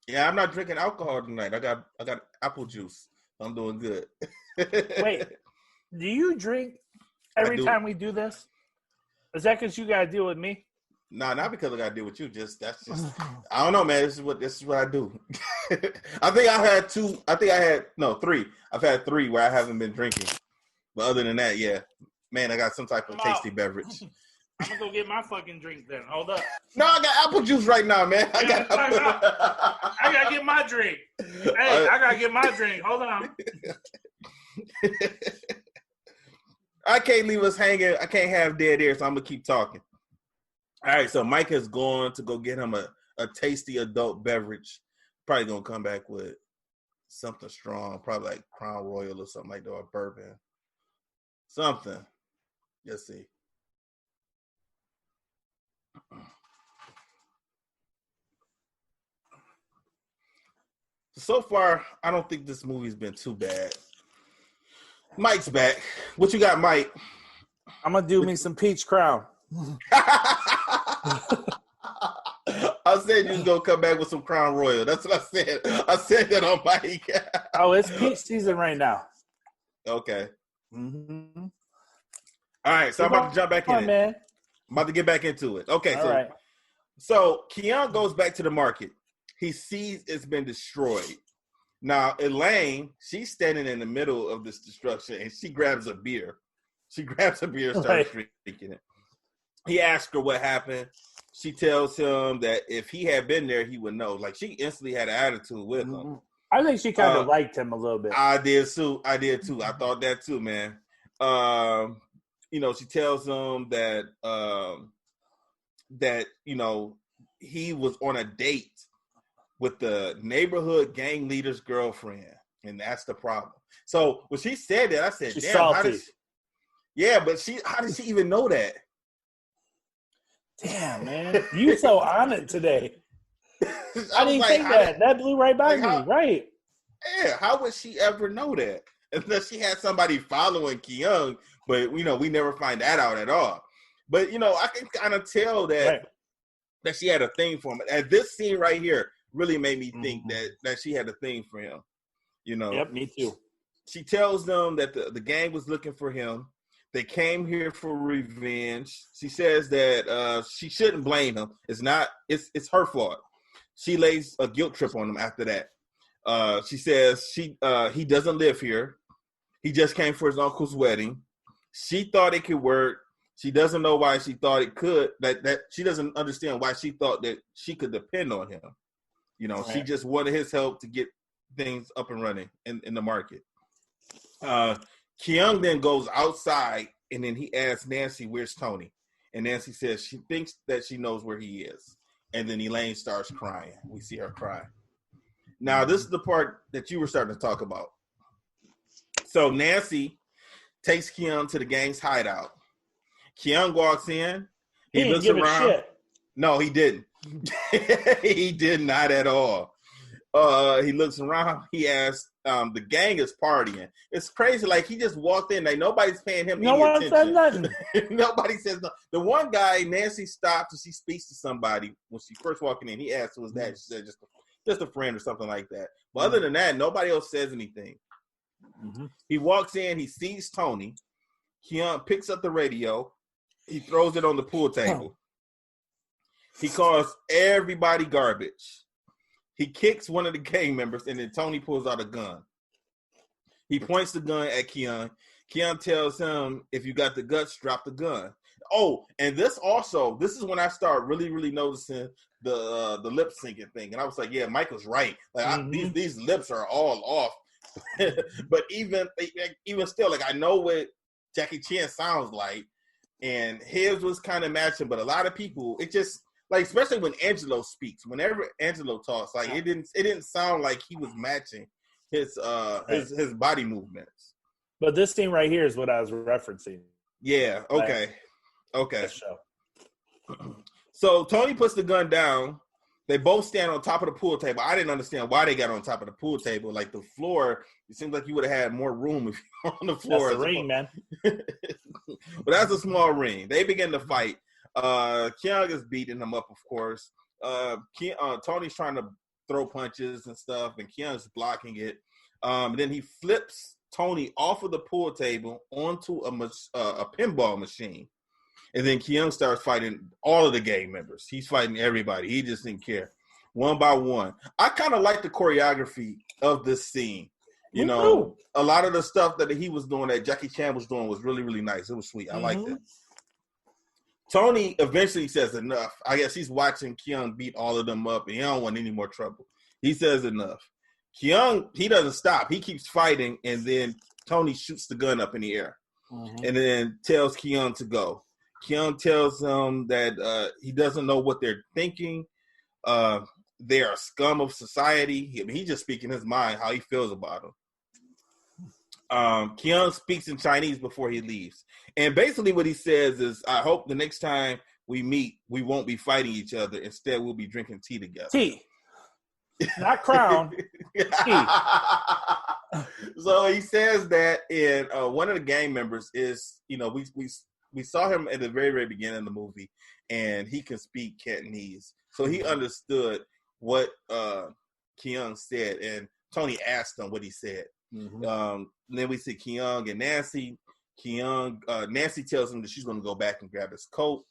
Yeah, I'm not drinking alcohol tonight. I got apple juice. I'm doing good. Wait, do you drink every time we do this? Is that because you got to deal with me? No, not because I got to deal with you. I don't know, man. This is what I do. I think I had two. Three. I've had three where I haven't been drinking. But other than that, yeah, man, I got some type of tasty beverage. I'm gonna go get my fucking drink then. Hold up. No, I got apple juice right now, man. I gotta get my drink. Hey, I gotta get my drink. Hold on. I can't leave us hanging. I can't have dead air, so I'm gonna keep talking. All right, so Mike has gone to go get him a tasty adult beverage. Probably gonna come back with something strong, probably like Crown Royal or something like that, or bourbon. Something. Let's see. So far, I don't think this movie's been too bad. Mike's back. What you got, Mike? I'm gonna do me some peach crown. I said you was gonna come back with some Crown Royal. That's what I said. I said that on Mike. Oh, it's peach season right now. Okay. Mm-hmm. All right, so I'm about to jump back in. Man. I'm about to get back into it. Okay, all right. So Keon goes back to the market. He sees it's been destroyed. Now, Elaine, she's standing in the middle of this destruction, and she grabs a beer. She grabs a beer and starts drinking it. He asks her what happened. She tells him that if he had been there, he would know. Like, she instantly had an attitude with him. I think she kind of liked him a little bit. I did too. I thought that too, man. She tells him that he was on a date with the neighborhood gang leader's girlfriend, and that's the problem. So when she said that, I said, she's "Damn, salty." How did she even know that? Damn, man, you so on it today. I didn't think that. That blew right by me. Right. Yeah, how would she ever know that? Unless she had somebody following Kyung, but we never find that out at all. But I can kind of tell that she had a thing for him. And this scene right here really made me think that she had a thing for him. Yep, me too. She tells them that the gang was looking for him. They came here for revenge. She says that she shouldn't blame him. It's her fault. She lays a guilt trip on him after that. She says he doesn't live here. He just came for his uncle's wedding. She thought it could work. She doesn't know why she thought it could. That she doesn't understand why she thought that she could depend on him. She just wanted his help to get things up and running in the market. Kyung then goes outside and then he asks Nancy, "Where's Tony?" And Nancy says she thinks that she knows where he is. And then Elaine starts crying. We see her cry. Now, this is the part that you were starting to talk about. So Nancy takes Kyung to the gang's hideout. Kyung walks in. He looks around. A shit. No, he didn't. He did not at all. He looks around. He asks, the gang is partying. It's crazy. Like, he just walked in. Like, nobody's paying him any attention. Said nothing. Nobody says nothing. The one guy, Nancy stops and she speaks to somebody when she first walking in. He asked who was that. She said just a friend or something like that. But other than that, nobody else says anything. He walks in. He sees Tony. Kyung picks up the radio. He throws it on the pool table. He calls everybody garbage. He kicks one of the gang members, and then Tony pulls out a gun. He points the gun at Kyung. Kyung tells him, "If you got the guts, drop the gun." Oh, and this is when I start really, really noticing the lip syncing thing. And I was like, yeah, Mike was right. Like these lips are all off. But even still, like, I know what Jackie Chan sounds like, and his was kind of matching. But a lot of people, it just, like, especially when Angelo speaks, whenever Angelo talks, like, it didn't sound like he was matching his body movements. But this scene right here is what I was referencing. Yeah. Okay. So Tony puts the gun down. They both stand on top of the pool table. I didn't understand why they got on top of the pool table. Like, the floor, it seems like you would have had more room if you were on the floor. That's a ring, man. But that's a small ring. They begin to fight. Kyung is beating him up, of course. Tony's trying to throw punches and stuff, and Kyung's blocking it. Then he flips Tony off of the pool table onto a pinball machine. And then Kyung starts fighting all of the gang members. He's fighting everybody. He just didn't care. One by one. I kind of like the choreography of this scene. A lot of the stuff that he was doing, that Jackie Chan was doing, was really, really nice. It was sweet. I liked it. Tony eventually says enough. I guess he's watching Kyung beat all of them up, and he don't want any more trouble. He says enough. Kyung, he doesn't stop. He keeps fighting, and then Tony shoots the gun up in the air and then tells Kyung to go. Kyung tells him that he doesn't know what they're thinking. They are scum of society. He's just speaking his mind, how he feels about them. Kyung speaks in Chinese before he leaves. And basically what he says is, I hope the next time we meet, we won't be fighting each other. Instead, we'll be drinking tea together. Tea. Not crown. Tea. So he says that, and one of the gang members is, we saw him at the very, very beginning of the movie, and he can speak Cantonese. So he understood what Kyung said, and Tony asked him what he said. Then we see Kyung and Nancy. Nancy tells him that she's going to go back and grab his coat.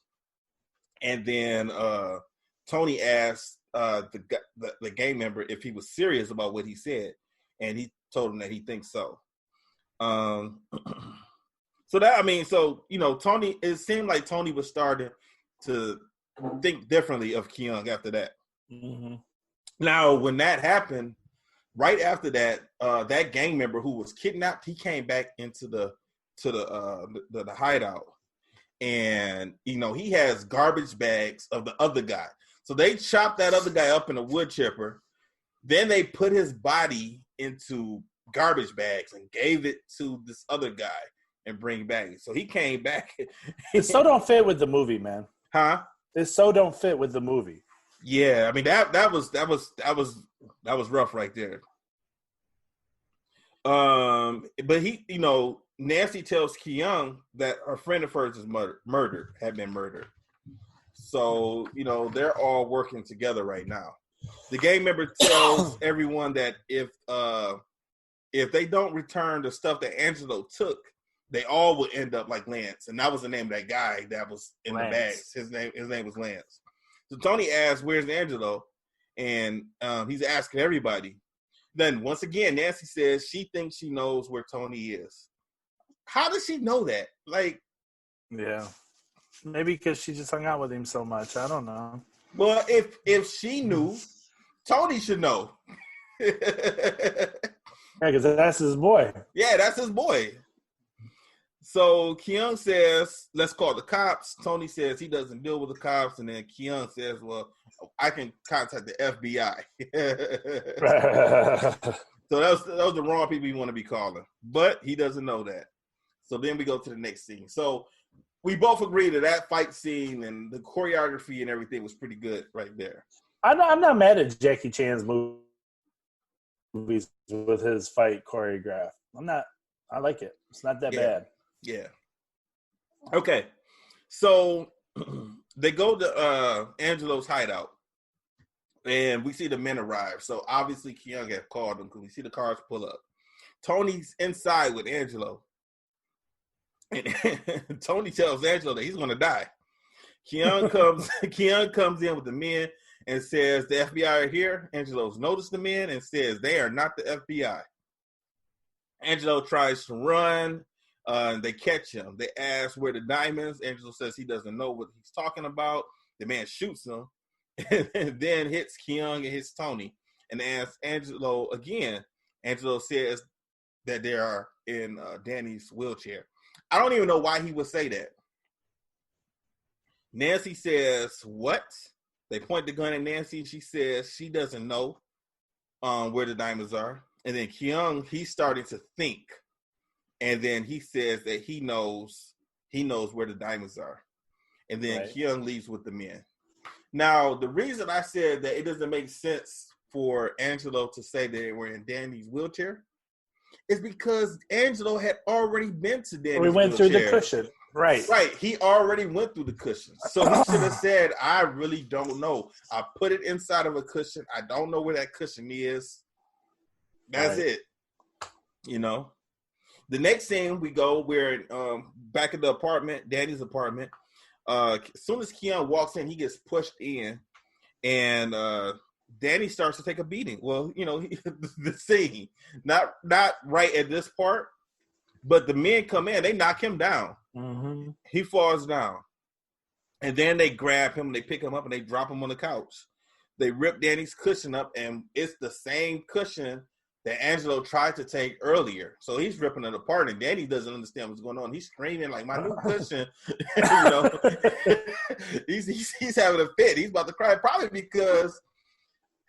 And then Tony asks the gang member if he was serious about what he said, and he told him that he thinks so. Tony, it seemed like Tony was starting to think differently of Kyung after that. Now, when that happened, right after that, that gang member who was kidnapped, he came back into the hideout, and he has garbage bags of the other guy. So they chopped that other guy up in a wood chipper. Then they put his body into garbage bags and gave it to this other guy and bring back. So he came back. It so don't fit with the movie, man. Huh? It so don't fit with the movie. Yeah, I mean that was rough right there. But Nancy tells Keung that her friend of hers is had been murdered. So, they're all working together right now. The gang member tells everyone that if they don't return the stuff that Angelo took, they all would end up like Lance. And that was the name of that guy that was in the bags. His name was Lance. So Tony asks, "Where's Angelo?" And he's asking everybody. Then once again, Nancy says she thinks she knows where Tony is. How does she know that? Like, yeah, maybe because she just hung out with him so much. I don't know. Well, if she knew, Tony should know. Yeah, because that's his boy. Yeah, that's his boy. So Keung says, "Let's call the cops." Tony says he doesn't deal with the cops, and then Keung says, "Well, I can contact the FBI." So those are the wrong people you want to be calling, but he doesn't know that. So then we go to the next scene. So we both agree that fight scene and the choreography and everything was pretty good right there. I'm not mad at Jackie Chan's movies with his fight choreograph. I like it. It's not that bad. Yeah. Okay. So they go to Angelo's hideout, and we see the men arrive. So obviously Keung had called them because we see the cars pull up. Tony's inside with Angelo. And Tony tells Angelo that he's going to die. Keung comes in with the men and says, "The FBI are here." Angelo's noticed the men and says they are not the FBI. Angelo tries to run. They catch him. They ask where the diamonds. Angelo says he doesn't know what he's talking about. The man shoots him and then hits Keung and hits Tony and asks Angelo again. Angelo says that they are in Danny's wheelchair. I don't even know why he would say that. Nancy says, "What?" They point the gun at Nancy. She says she doesn't know where the diamonds are. And then Keung, he's starting to think. And then he says that he knows where the diamonds are. And then Keung leaves with the men. Now, the reason I said that it doesn't make sense for Angelo to say that they were in Danny's wheelchair is because Angelo had already been to Danny's wheelchair. We went through the cushion. Right. He already went through the cushion. So he should have said, "I really don't know. I put it inside of a cushion. I don't know where that cushion is." That's it. The next scene we go, we're back at the apartment, Danny's apartment. As soon as Keung walks in, he gets pushed in, and Danny starts to take a beating. Well, the scene, not right at this part, but the men come in, they knock him down. Mm-hmm. He falls down, and then they grab him, they pick him up, and they drop him on the couch. They rip Danny's cushion up, and it's the same cushion that Angelo tried to take earlier. So he's ripping it apart, and Danny doesn't understand what's going on. He's screaming like, "My new cushion!" He's having a fit. He's about to cry, probably because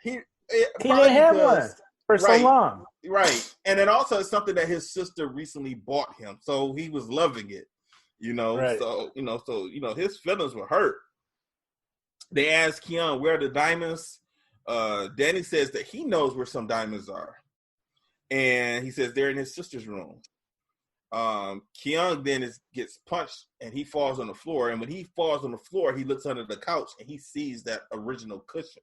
he didn't have one for so long. Right, and then also it's something that his sister recently bought him, so he was loving it. So his feelings were hurt. They ask Keung where are the diamonds. Danny says that he knows where some diamonds are. And he says they're in his sister's room. Keung then gets punched and he falls on the floor. And when he falls on the floor, he looks under the couch and he sees that original cushion.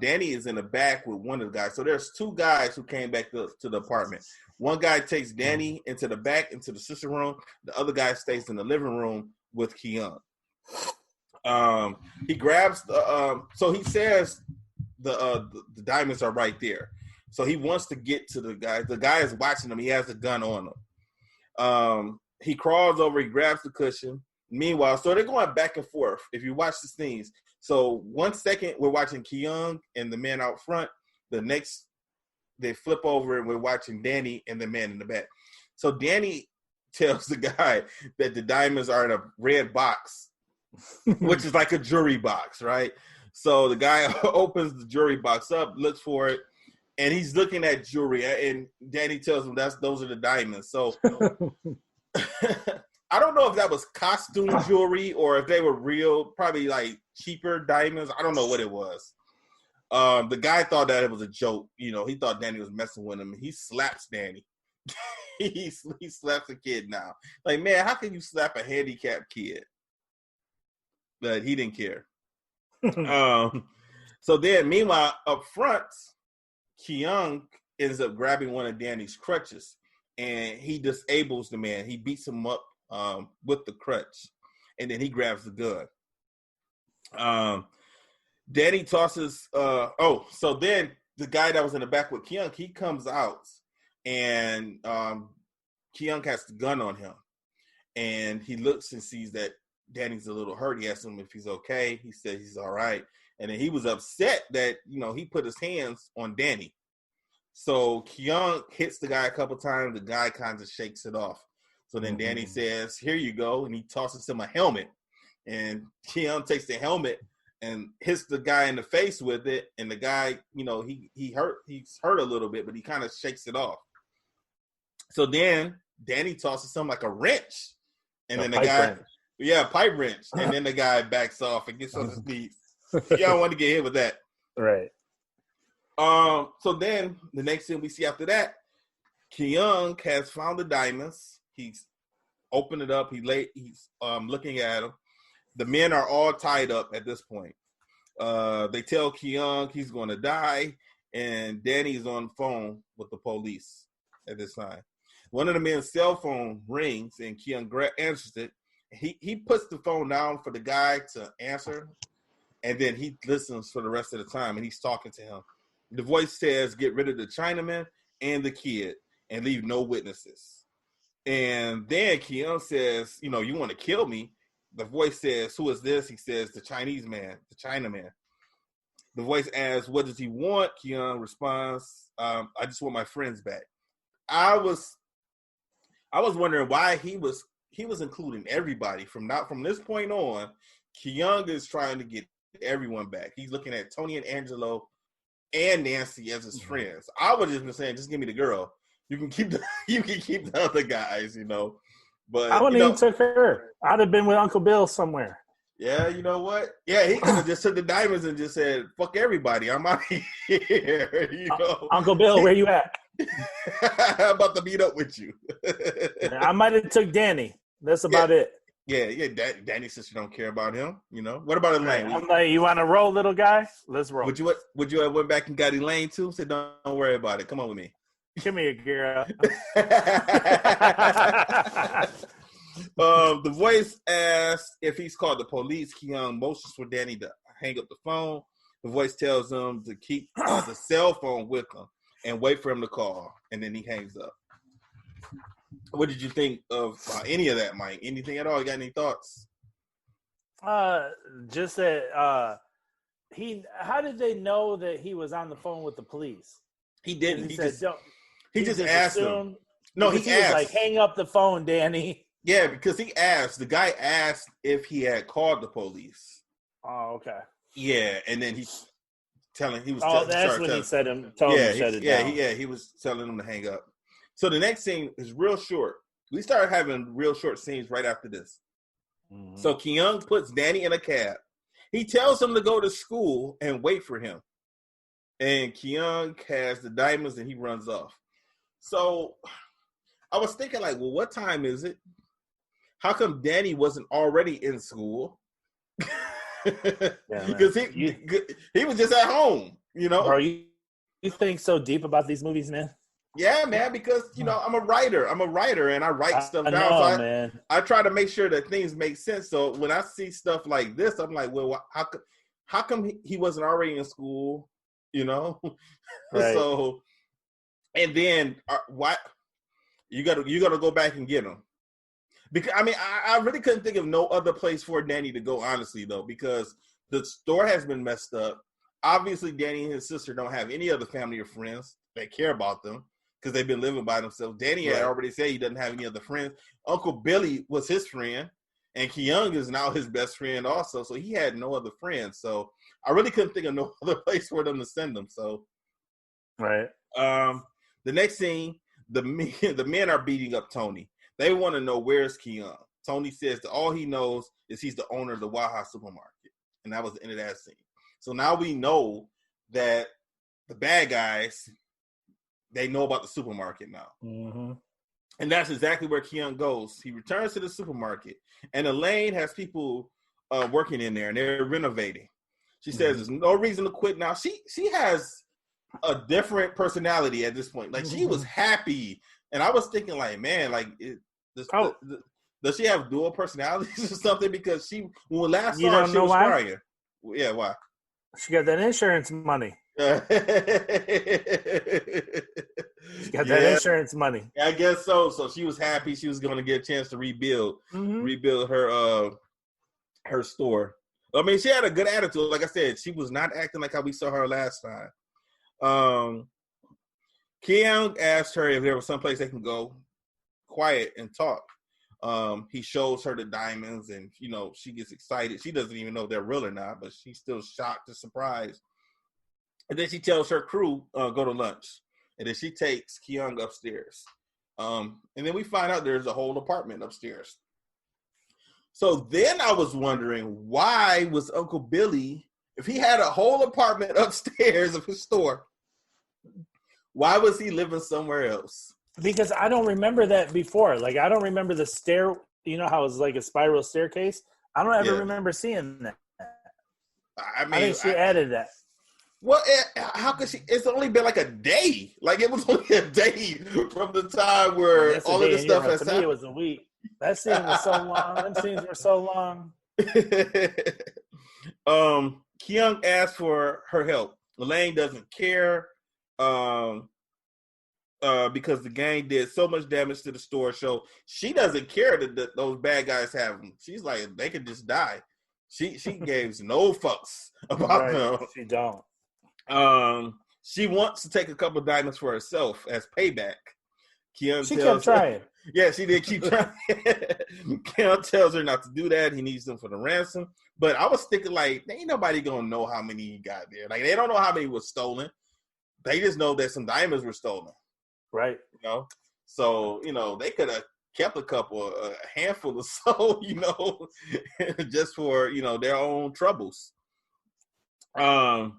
Danny is in the back with one of the guys. So there's two guys who came back to the apartment. One guy takes Danny into the back, into the sister room. The other guy stays in the living room with Keung. He grabs so he says the diamonds are right there. So he wants to get to the guy. The guy is watching him. He has a gun on him. He crawls over. He grabs the cushion. Meanwhile, so they're going back and forth. If you watch the scenes, so 1 second we're watching Keung and the man out front. The next they flip over and we're watching Danny and the man in the back. So Danny tells the guy that the diamonds are in a red box, which is like a jury box, right? So the guy opens the jury box up, looks for it, and he's looking at jewelry, and Danny tells him those are the diamonds. So I don't know if that was costume jewelry or if they were real, probably like cheaper diamonds. I don't know what it was. The guy thought that it was a joke. You know, he thought Danny was messing with him. He slaps Danny. he slaps a kid now. Like, man, how can you slap a handicapped kid? But he didn't care. So then, meanwhile, up front, Kyung ends up grabbing one of Danny's crutches, and he disables the man. He beats him up with the crutch, and then he grabs the gun. Danny tosses. So then the guy that was in the back with Kyung, he comes out, and Kyung has the gun on him, and he looks and sees that Danny's a little hurt. He asks him if he's okay. He said he's all right, and then he was upset that he put his hands on Danny. So Kyung hits the guy a couple times. The guy kind of shakes it off. So then Danny says, "Here you go," and he tosses him a helmet. And Kyung takes the helmet and hits the guy in the face with it. And the guy, he's hurt a little bit, but he kind of shakes it off. So then Danny tosses him like a wrench, and then the guy, pipe wrench, and then the guy backs off and gets on his knees. Y'all want to get hit with that, right? So then the next thing we see after that, Kyung has found the diamonds. He's opened it up. He's looking at them. The men are all tied up at this point. They tell Kyung he's going to die, and Danny's on the phone with the police at this time. One of the men's cell phone rings, and Kyung answers it. He puts the phone down for the guy to answer, and then he listens for the rest of the time, and he's talking to him. The voice says, "Get rid of the Chinaman and the kid and leave no witnesses." And then Kyung says, "You want to kill me?" The voice says, "Who is this?" He says, "The Chinese man, the Chinaman." The voice asks, "What does he want?" Kyung responds, "I just want my friends back." I was wondering why he was including everybody. From this point on, Kyung is trying to get everyone back. He's looking at Tony and Angelo and Nancy as his friends. I would just been saying, just give me the girl. You can keep the other guys, But I wouldn't even took her. I'd have been with Uncle Bill somewhere. Yeah, you know what? Yeah, he could have just took the diamonds and just said, "Fuck everybody, I'm out of here." Uncle Bill, where you at? I'm about to meet up with you. I might have took Danny. That's about it. Yeah. Danny says you don't care about him. What about Elaine? I'm like, you want to roll, little guy? Let's roll. Would you have went back and got Elaine too? Said, don't worry about it. Come on with me. Give me a girl. The voice asks if he's called the police. Kyung motions for Danny to hang up the phone. The voice tells him to keep the cell phone with him and wait for him to call, and then he hangs up. What did you think of any of that, Mike? Anything at all? You got any thoughts? Just that how did they know that he was on the phone with the police? He didn't. He just asked him. No, he asked. Was like, hang up the phone, Danny. Yeah, because he asked. The guy asked if he had called the police. Oh, okay. Yeah, and then he was that's when he told him to shut it down. He was telling him to hang up. So the next scene is real short. We started having real short scenes right after this. Mm-hmm. So Kyung puts Danny in a cab. He tells him to go to school and wait for him. And Kyung has the diamonds and he runs off. So I was thinking, like, well, what time is it? How come Danny wasn't already in school? Because he was just at home, Bro, you think so deep about these movies, man? Yeah, man, because, I'm a writer and I write stuff down. Man. I try to make sure that things make sense. So when I see stuff like this, I'm like, well, how come he wasn't already in school, Right. So, and then why you got to go back and get him. Because I really couldn't think of no other place for Danny to go, honestly, though, because the store has been messed up. Obviously, Danny and his sister don't have any other family or friends that care about them because they've been living by themselves. Danny had already said he doesn't have any other friends. Uncle Billy was his friend, and Kyung is now his best friend also. So he had no other friends. So I really couldn't think of no other place for them to send them. So, right. The next scene, the men are beating up Tony. They want to know where's Kyung. Tony says that all he knows is he's the owner of the Waha supermarket. And that was the end of that scene. So now we know that the bad guys, they know about the supermarket now. Mm-hmm. And that's exactly where Keon goes. He returns to the supermarket, and Elaine has people working in there, and they're renovating. She says there's no reason to quit now. She has a different personality at this point. Like, she was happy, and I was thinking, like, man, like, does she have dual personalities or something? Because when we last saw her, she was crying. Yeah, why? She got that insurance money. She got that insurance money. I guess so. So she was happy. She was going to get a chance to rebuild her store. I mean, she had a good attitude. Like I said, she was not acting like how we saw her last time. Keon asked her if there was someplace they can go quiet and talk. He shows her the diamonds, and she gets excited. She doesn't even know if they're real or not, but she's still shocked and surprised. And then she tells her crew go to lunch, and then she takes Keon upstairs. And then we find out there's a whole apartment upstairs. So then I was wondering, why was Uncle Billy, if he had a whole apartment upstairs of his store, why was he living somewhere else? Because I don't remember that before. Like, I don't remember the stair. You know how it's like a spiral staircase? I don't ever remember seeing that. I mean, I think she added that. Well, how could she? It's only been like a day. Like, it was only a day from the time where all of this stuff has happened. To me, it was a week. That scene was so long. Them scenes were so long. Keon asked for her help. Elaine doesn't care because the gang did so much damage to the store. So she doesn't care that those bad guys have them. She's like, they could just die. She gives no fucks about them. She don't. She wants to take a couple of diamonds for herself as payback. She kept trying. Yeah, she did keep trying. Keon tells her not to do that. He needs them for the ransom. But I was thinking, like, ain't nobody gonna know how many he got there. Like, they don't know how many was stolen. They just know that some diamonds were stolen. Right. So, they could have kept a handful or so, just for, their own troubles. So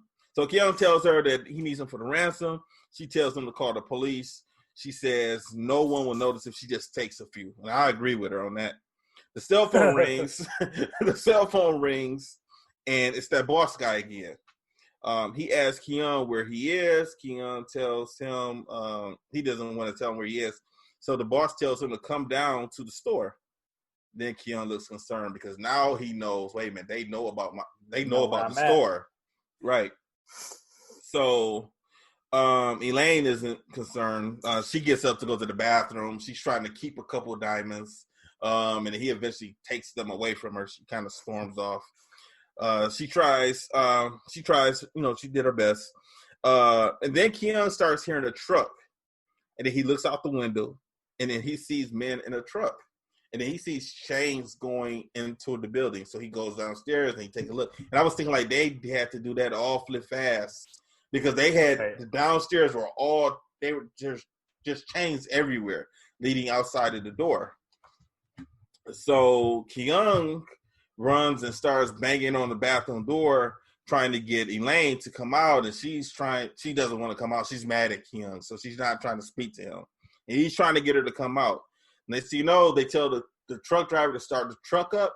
Keon tells her that he needs them for the ransom. She tells him to call the police. She says no one will notice if she just takes a few. And I agree with her on that. The cell phone rings. And it's that boss guy again. He asks Keon where he is. Keon tells him he doesn't want to tell him where he is. So the boss tells him to come down to the store. Then Keon looks concerned because now he knows, wait a minute, they know about the store. Right. So Elaine isn't concerned. She gets up to go to the bathroom. She's trying to keep a couple of diamonds. And he eventually takes them away from her. She kind of storms off. She tries, she did her best. And then Keon starts hearing a truck. And then he looks out the window. And then he sees men in a truck. And then he sees chains going into the building. So he goes downstairs and he takes a look. And I was thinking, like, they had to do that awfully fast. Because they had, the downstairs were they were just chains everywhere leading outside of the door. So Keon runs and starts banging on the bathroom door, trying to get Elaine to come out. And she doesn't want to come out. She's mad at Keon. So she's not trying to speak to him. And he's trying to get her to come out. Next thing you know, they tell the truck driver to start the truck up.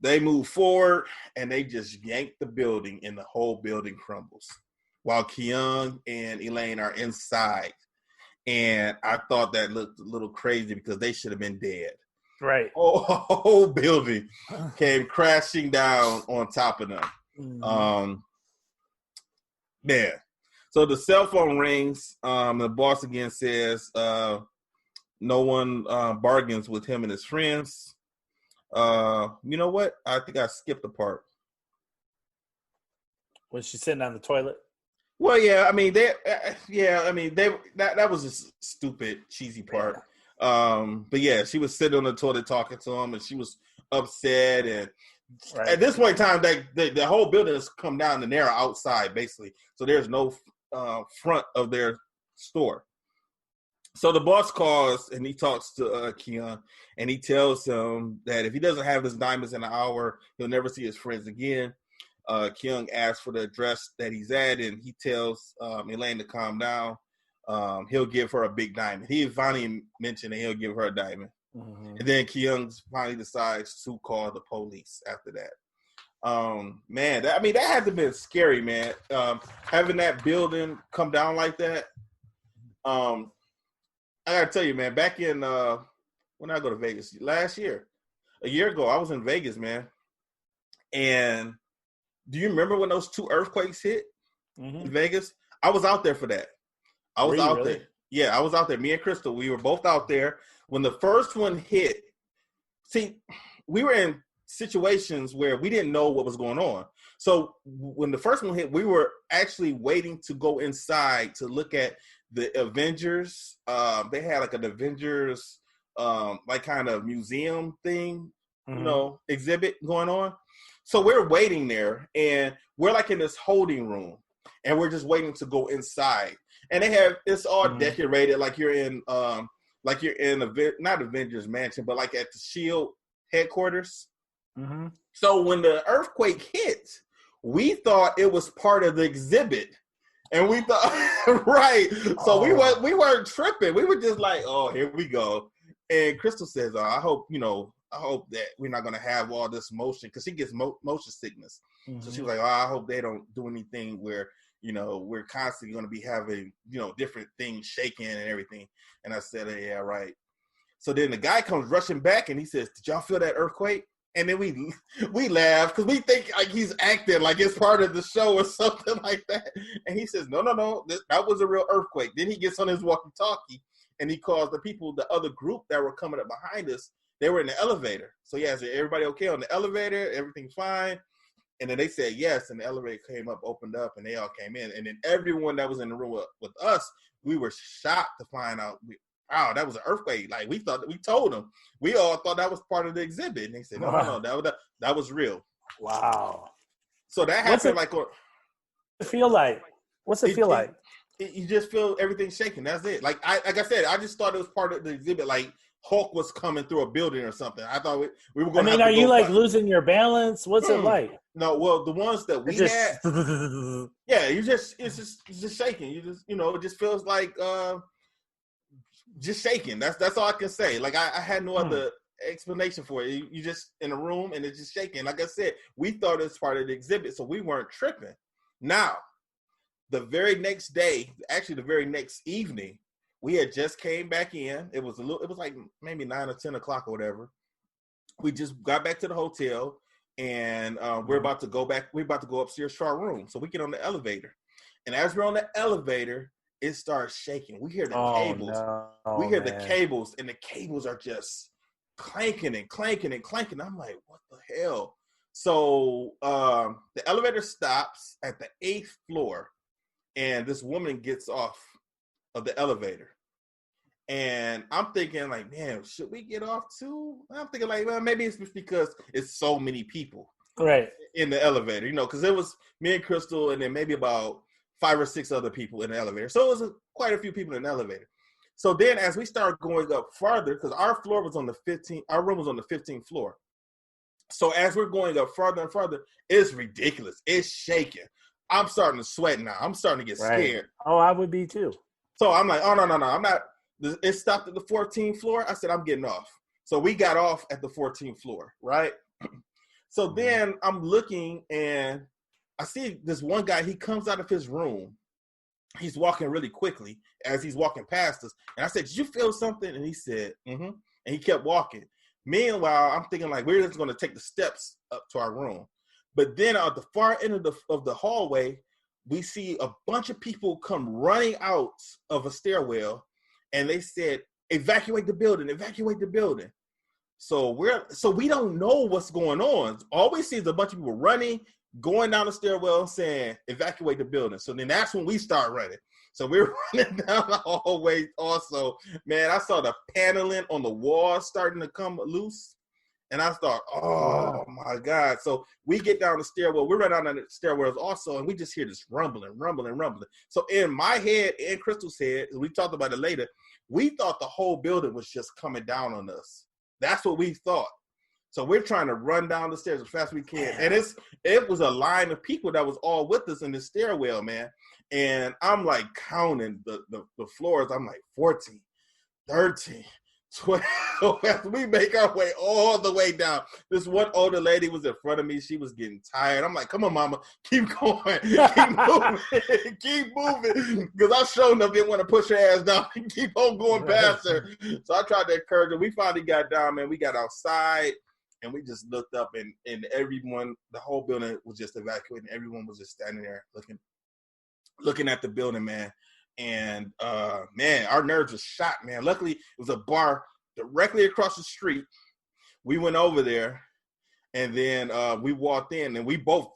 They move forward, and they just yank the building, and the whole building crumbles. While Keon and Elaine are inside. And I thought that looked a little crazy because they should have been dead. Right. Whole building came crashing down on top of them. Mm-hmm. Yeah. So the cell phone rings. The boss again says no one bargains with him and his friends. You know what? I think I skipped a part. When she's sitting on the toilet? Well, yeah. I mean, that was a stupid, cheesy part. Yeah. But yeah, she was sitting on the toilet talking to him, and she was upset. And at this point in time, the whole building has come down, and they're outside basically. So there's no front of their store. So the boss calls and he talks to Keon, and he tells him that if he doesn't have his diamonds in an hour, he'll never see his friends again. Keon asks for the address that he's at, and he tells Elaine to calm down. He'll give her a big diamond. He finally mentioned that he'll give her a diamond. Mm-hmm. And then Keon finally decides to call the police after that. Man, that had to have been scary, man. Having that building come down like that. I gotta tell you, man, back in when did I go to Vegas? A year ago, I was in Vegas, man. And do you remember when those 2 earthquakes hit in Vegas? I was out there for that. I was out there. Yeah, I was out there. Me and Crystal, we were both out there. When the first one hit, see, we were in situations where we didn't know what was going on. So when the first one hit, we were actually waiting to go inside to look at the Avengers. They had like an Avengers like kind of museum thing, exhibit going on. So we're waiting there, and we're like in this holding room, and we're just waiting to go inside. And it's all decorated like you're in not Avengers Mansion, but like at the SHIELD headquarters. Mm-hmm. So when the earthquake hit, we thought it was part of the exhibit. And we thought, right. So we weren't tripping. We were just like, oh, here we go. And Crystal says, I hope that we're not going to have all this motion, because she gets motion sickness. Mm-hmm. So she was like, I hope they don't do anything where, we're constantly going to be having, different things shaking and everything. And I said, yeah, right. So then the guy comes rushing back and he says, did y'all feel that earthquake? And then we laugh because we think like he's acting like it's part of the show or something like that. And he says, no, that was a real earthquake. Then he gets on his walkie-talkie and he calls the other group that were coming up behind us. They were in the elevator. So yeah, is everybody okay on the elevator? Everything's fine. And then they said yes, and the elevator came up, opened up, and they all came in. And then everyone that was in the room with us, we were shocked to find out, wow, that was an earthquake. Like we told them. We all thought that was part of the exhibit. And they said, no, that was real. Wow. So that happened like. What's it feel like? What's it feel like? You just feel everything shaking. That's it. Like I said, I just thought it was part of the exhibit. Like Hulk was coming through a building or something. I thought we were going. Are you like losing your balance? What's it like? No, well, the ones that we had, yeah, it's just shaking. You just it just feels like just shaking. That's all I can say. Like I had no other explanation for it. You just in a room and it's just shaking. Like I said, we thought it was part of the exhibit, so we weren't tripping. Now, the very next day, actually the very next evening, we had just came back in. It was like maybe 9 or 10 o'clock or whatever. We just got back to the hotel, and we're about to go back. We're about to go upstairs to our room. So we get on the elevator, and as we're on the elevator, it starts shaking. We hear the cables. No, we hear the cables, and the cables are just clanking and clanking and clanking. I'm like, what the hell? So the elevator stops at the 8th floor, and this woman gets off of the elevator. And I'm thinking like, man, should we get off too? I'm thinking like, well, maybe it's just because it's so many people in the elevator, because it was me and Crystal and then maybe about 5 or 6 other people in the elevator. So it was quite a few people in the elevator. So then as we started going up farther, because our room was on the 15th floor. So as we're going up farther and farther, it's ridiculous. It's shaking. I'm starting to sweat now. I'm starting to get scared. Oh, I would be too. So I'm like, oh, no, I'm not. It stopped at the 14th floor. I said, I'm getting off. So we got off at the 14th floor, right? So then I'm looking and I see this one guy. He comes out of his room. He's walking really quickly as he's walking past us. And I said, did you feel something? And he said, mm-hmm. And he kept walking. Meanwhile, I'm thinking like, we're just going to take the steps up to our room. But then at the far end of the hallway, we see a bunch of people come running out of a stairwell. And they said, evacuate the building, evacuate the building. So we don't know what's going on. All we see is a bunch of people running, going down the stairwell saying, evacuate the building. So then that's when we start running. So we're running down the hallway also. Man, I saw the paneling on the wall starting to come loose. And I thought, oh my God. So we get down the stairwell. We run down the stairwells also, and we just hear this rumbling. So in my head and Crystal's head, we talked about it later, we thought the whole building was just coming down on us. That's what we thought. So we're trying to run down the stairs as fast as we can. And it was a line of people that was all with us in the stairwell, man. And I'm like counting the floors. I'm like 14, 13, 12. As we make our way all the way down. This one older lady was in front of me. She was getting tired. I'm like, come on, mama, keep going. Keep moving. Because I sure enough didn't want to push her ass down and keep on going past her. So I tried to encourage her. We finally got down, man. We got outside. And we just looked up, and everyone, the whole building was just evacuating. Everyone was just standing there looking at the building, man. And, man, our nerves were shot, man. Luckily, it was a bar directly across the street. We went over there, and then we walked in, and we both,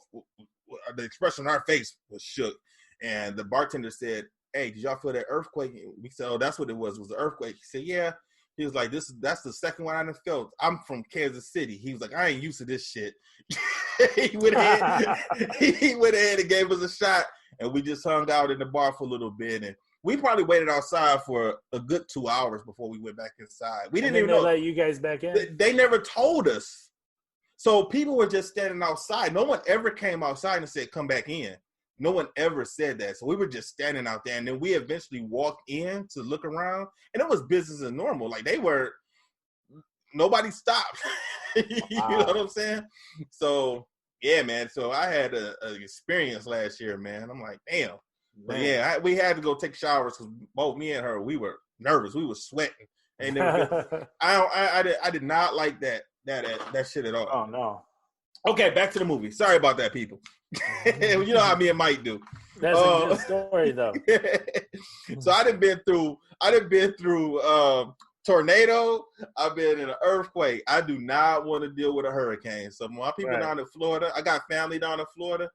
the expression on our face was shook. And the bartender said, hey, did y'all feel that earthquake? We said, oh, that's what it was an earthquake. He said, yeah. He was like, that's the second one I done felt. I'm from Kansas City. He was like, I ain't used to this shit. He went ahead and gave us a shot, and we just hung out in the bar for a little bit. And we probably waited outside for a good 2 hours before we went back inside. We didn't even know. Let you guys back in? They never told us. So people were just standing outside. No one ever came outside and said, come back in. No one ever said that. So we were just standing out there. And then we eventually walked in to look around. And it was business as normal. Like nobody stopped. You know what I'm saying? So, yeah, man. So I had an experience last year, man. I'm like, damn. But yeah, we had to go take showers because both me and her, we were nervous. We were sweating. And I did not like that shit at all. Oh, no. Okay, back to the movie. Sorry about that, people. You know how me and Mike do. That's a good story, though. So I done been through tornado. I've been in an earthquake. I do not want to deal with a hurricane. So my people down in Florida, I got family down in Florida.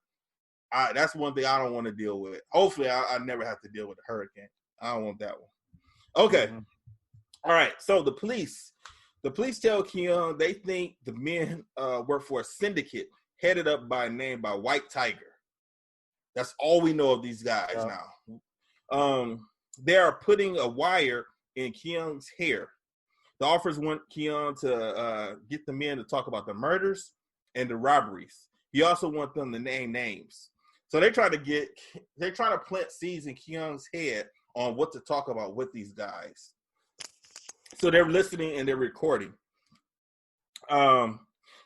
That's one thing I don't want to deal with. Hopefully, I never have to deal with a hurricane. I don't want that one. Okay. Mm-hmm. All right. So the police tell Keon they think the men work for a syndicate headed up by White Tiger. That's all we know of these guys now. They are putting a wire in Keon's hair. The officers want Keon to get the men to talk about the murders and the robberies. He also wants them to name names. So they're trying to plant seeds in Keon's head on what to talk about with these guys. So they're listening and they're recording.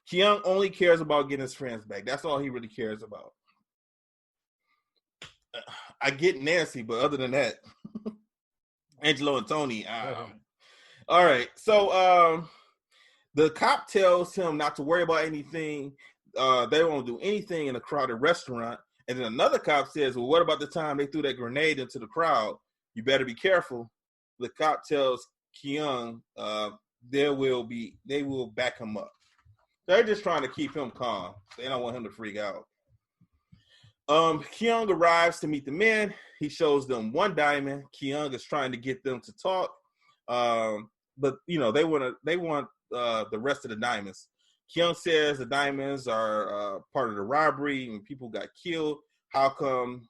Keon only cares about getting his friends back. That's all he really cares about. I get Nancy, but other than that, Angelo and Tony. All right. So the cop tells him not to worry about anything. They won't do anything in a crowded restaurant. And then another cop says, well, what about the time they threw that grenade into the crowd? You better be careful. The cop tells Keon they will back him up. They're just trying to keep him calm. They don't want him to freak out. Keon arrives to meet the men. He shows them one diamond. Keon is trying to get them to talk. But you know, they want the rest of the diamonds. Keon says the diamonds are part of the robbery and people got killed. How come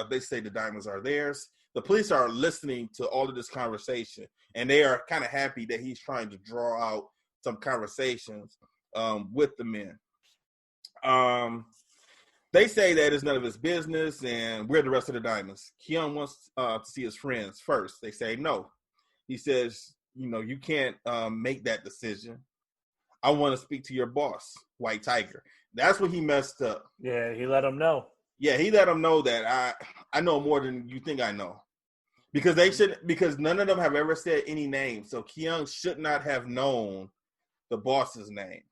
they say the diamonds are theirs? The police are listening to all of this conversation, and they are kind of happy that he's trying to draw out some conversations with the men. They say that it's none of his business, and where are the rest of the diamonds? Keon wants to see his friends first. They say no. He says, you know, you can't make that decision. I want to speak to your boss, White Tiger. That's what he messed up. Yeah, he let him know. Yeah, he let him know that I know more than you think I know. Because none of them have ever said any name. So Keon should not have known the boss's name.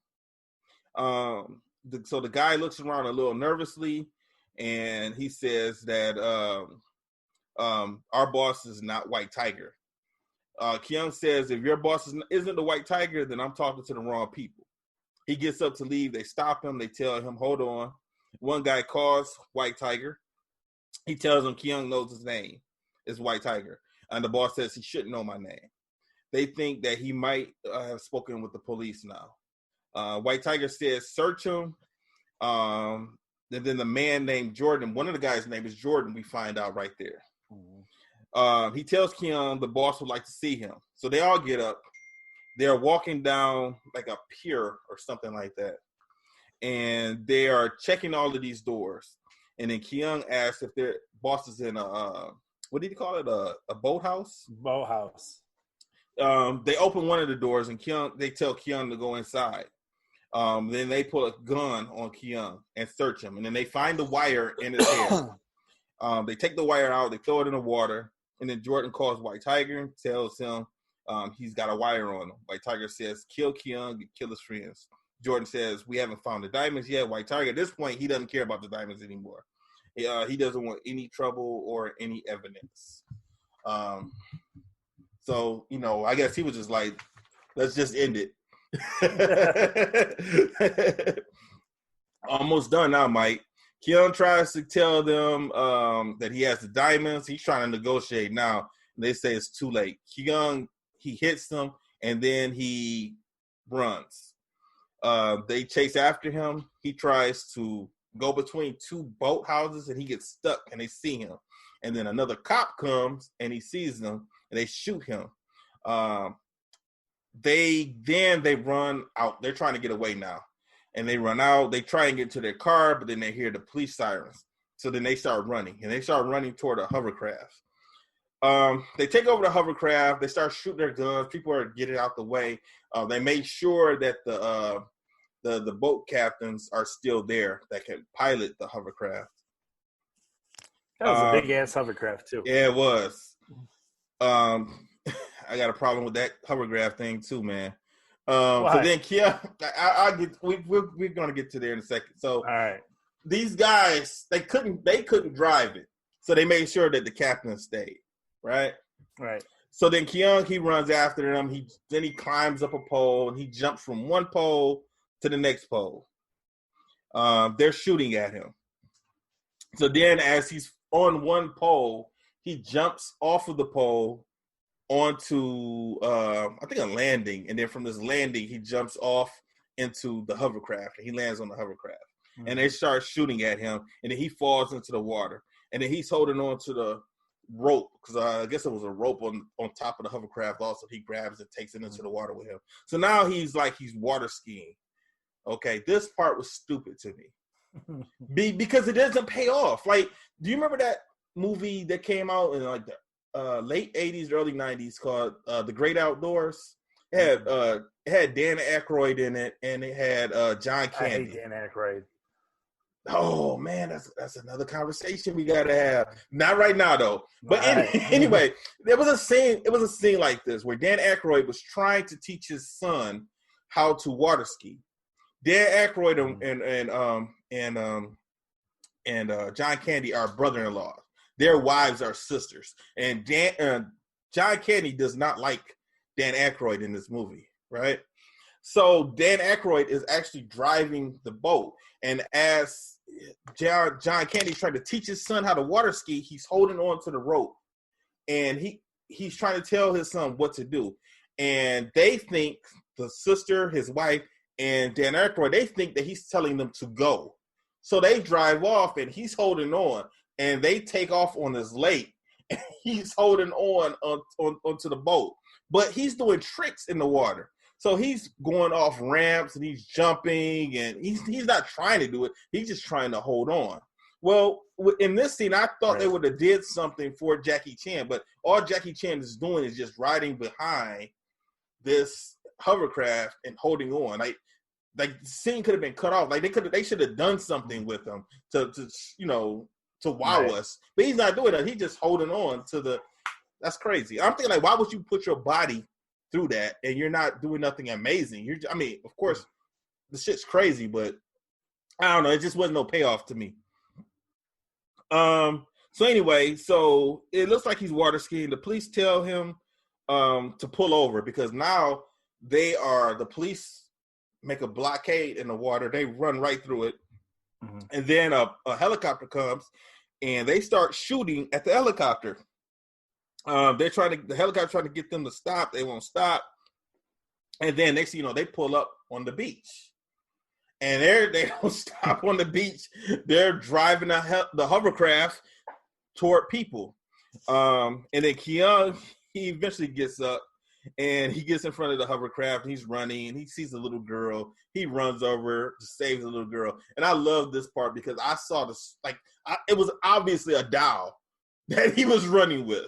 So the guy looks around a little nervously, and he says that our boss is not White Tiger. Keon says, if your boss isn't the White Tiger, then I'm talking to the wrong people. He gets up to leave. They stop him. They tell him, hold on. One guy calls White Tiger. He tells him Keon knows his name is White Tiger. And the boss says he shouldn't know my name. They think that he might have spoken with the police now. White Tiger says, search him. And then the man named Jordan, one of the guys' name is Jordan, we find out right there. He tells Keon the boss would like to see him. So they all get up. They're walking down like a pier or something like that. And they are checking all of these doors. And then Keon asks if their boss is in what did he call it? A boathouse? Boathouse. They open one of the doors and they tell Keon to go inside. Then they pull a gun on Keon and search him. And then they find the wire in his hair. They take the wire out, they throw it in the water. And then Jordan calls White Tiger, tells him he's got a wire on him. White Tiger says, kill Keon, kill his friends. Jordan says, we haven't found the diamonds yet. White Tiger, at this point, he doesn't care about the diamonds anymore. He doesn't want any trouble or any evidence. So, I guess he was just like, let's just end it. Almost done now, Mike. Keon tries to tell them that he has the diamonds. He's trying to negotiate now. They say it's too late. Keon, he hits them, and then he runs. They chase after him. He tries to go between two boathouses, and he gets stuck, and they see him. And then another cop comes, and he sees them, and they shoot him. They run out. They're trying to get away now. And they run out. They try and get to their car, but then they hear the police sirens. So then they start running, and they start running toward a hovercraft. They take over the hovercraft. They start shooting their guns. People are getting out the way. They made sure that the boat captains are still there that can pilot the hovercraft. That was a big ass hovercraft too. Yeah, it was. I got a problem with that hovercraft thing too, man. So then Keon, we're gonna get to there in a second. So all right, these guys they couldn't drive it, so they made sure that the captain stayed. Right. So then Keon, he runs after them. He climbs up a pole and he jumps from one pole to the next pole. They're shooting at him. So then, as he's on one pole, he jumps off of the pole onto I think a landing, and then from this landing he jumps off into the hovercraft and he lands on the hovercraft. And they start shooting at him, and then he falls into the water, and then he's holding on to the rope because I guess it was a rope on top of the hovercraft. Also, he grabs it, takes it into the water with him. So now he's water skiing. Okay, this part was stupid to me because it doesn't pay off. Like, do you remember that movie that came out in like the late 80s, early 90s called The Great Outdoors? It had Dan Aykroyd in it, and it had John Candy. I hate Dan Aykroyd. Oh man, that's another conversation we gotta have. Not right now though. But Right. Anyway, there was a scene. It was a scene like this where Dan Aykroyd was trying to teach his son how to water ski. Dan Aykroyd and John Candy are brother-in-law. Their wives are sisters, and John Candy does not like Dan Aykroyd in this movie, right? So Dan Aykroyd is actually driving the boat, and as John Candy trying to teach his son how to water ski, he's holding on to the rope, and he's trying to tell his son what to do. And they think, the sister, his wife, and Dan Aykroyd, they think that he's telling them to go. So they drive off, and he's holding on, and they take off on this lake, and he's holding on onto the boat. But he's doing tricks in the water. So he's going off ramps, and he's jumping, and he's not trying to do it. He's just trying to hold on. Well, in this scene, I thought they would have did something for Jackie Chan, but all Jackie Chan is doing is just riding behind this hovercraft and holding on. Like the scene could have been cut off. Like they should have done something with him to wow us. But he's not doing that. He's just holding on to the. That's crazy. I'm thinking, like, why would you put your body through that and you're not doing nothing amazing? Of course, the shit's crazy, but I don't know. It just wasn't no payoff to me. So anyway, so it looks like he's water skiing. The police tell him to pull over because now the police make a blockade in the water. They run right through it. Mm-hmm. And then a helicopter comes and they start shooting at the helicopter. The helicopter trying to get them to stop. They won't stop. And then next thing you know, they pull up on the beach. And they don't stop on the beach. They're driving the hovercraft toward people. And then Keon, he eventually gets up and he gets in front of the hovercraft. And he's running and he sees a little girl. He runs over to save the little girl. And I love this part because I saw this, it was obviously a doll that he was running with.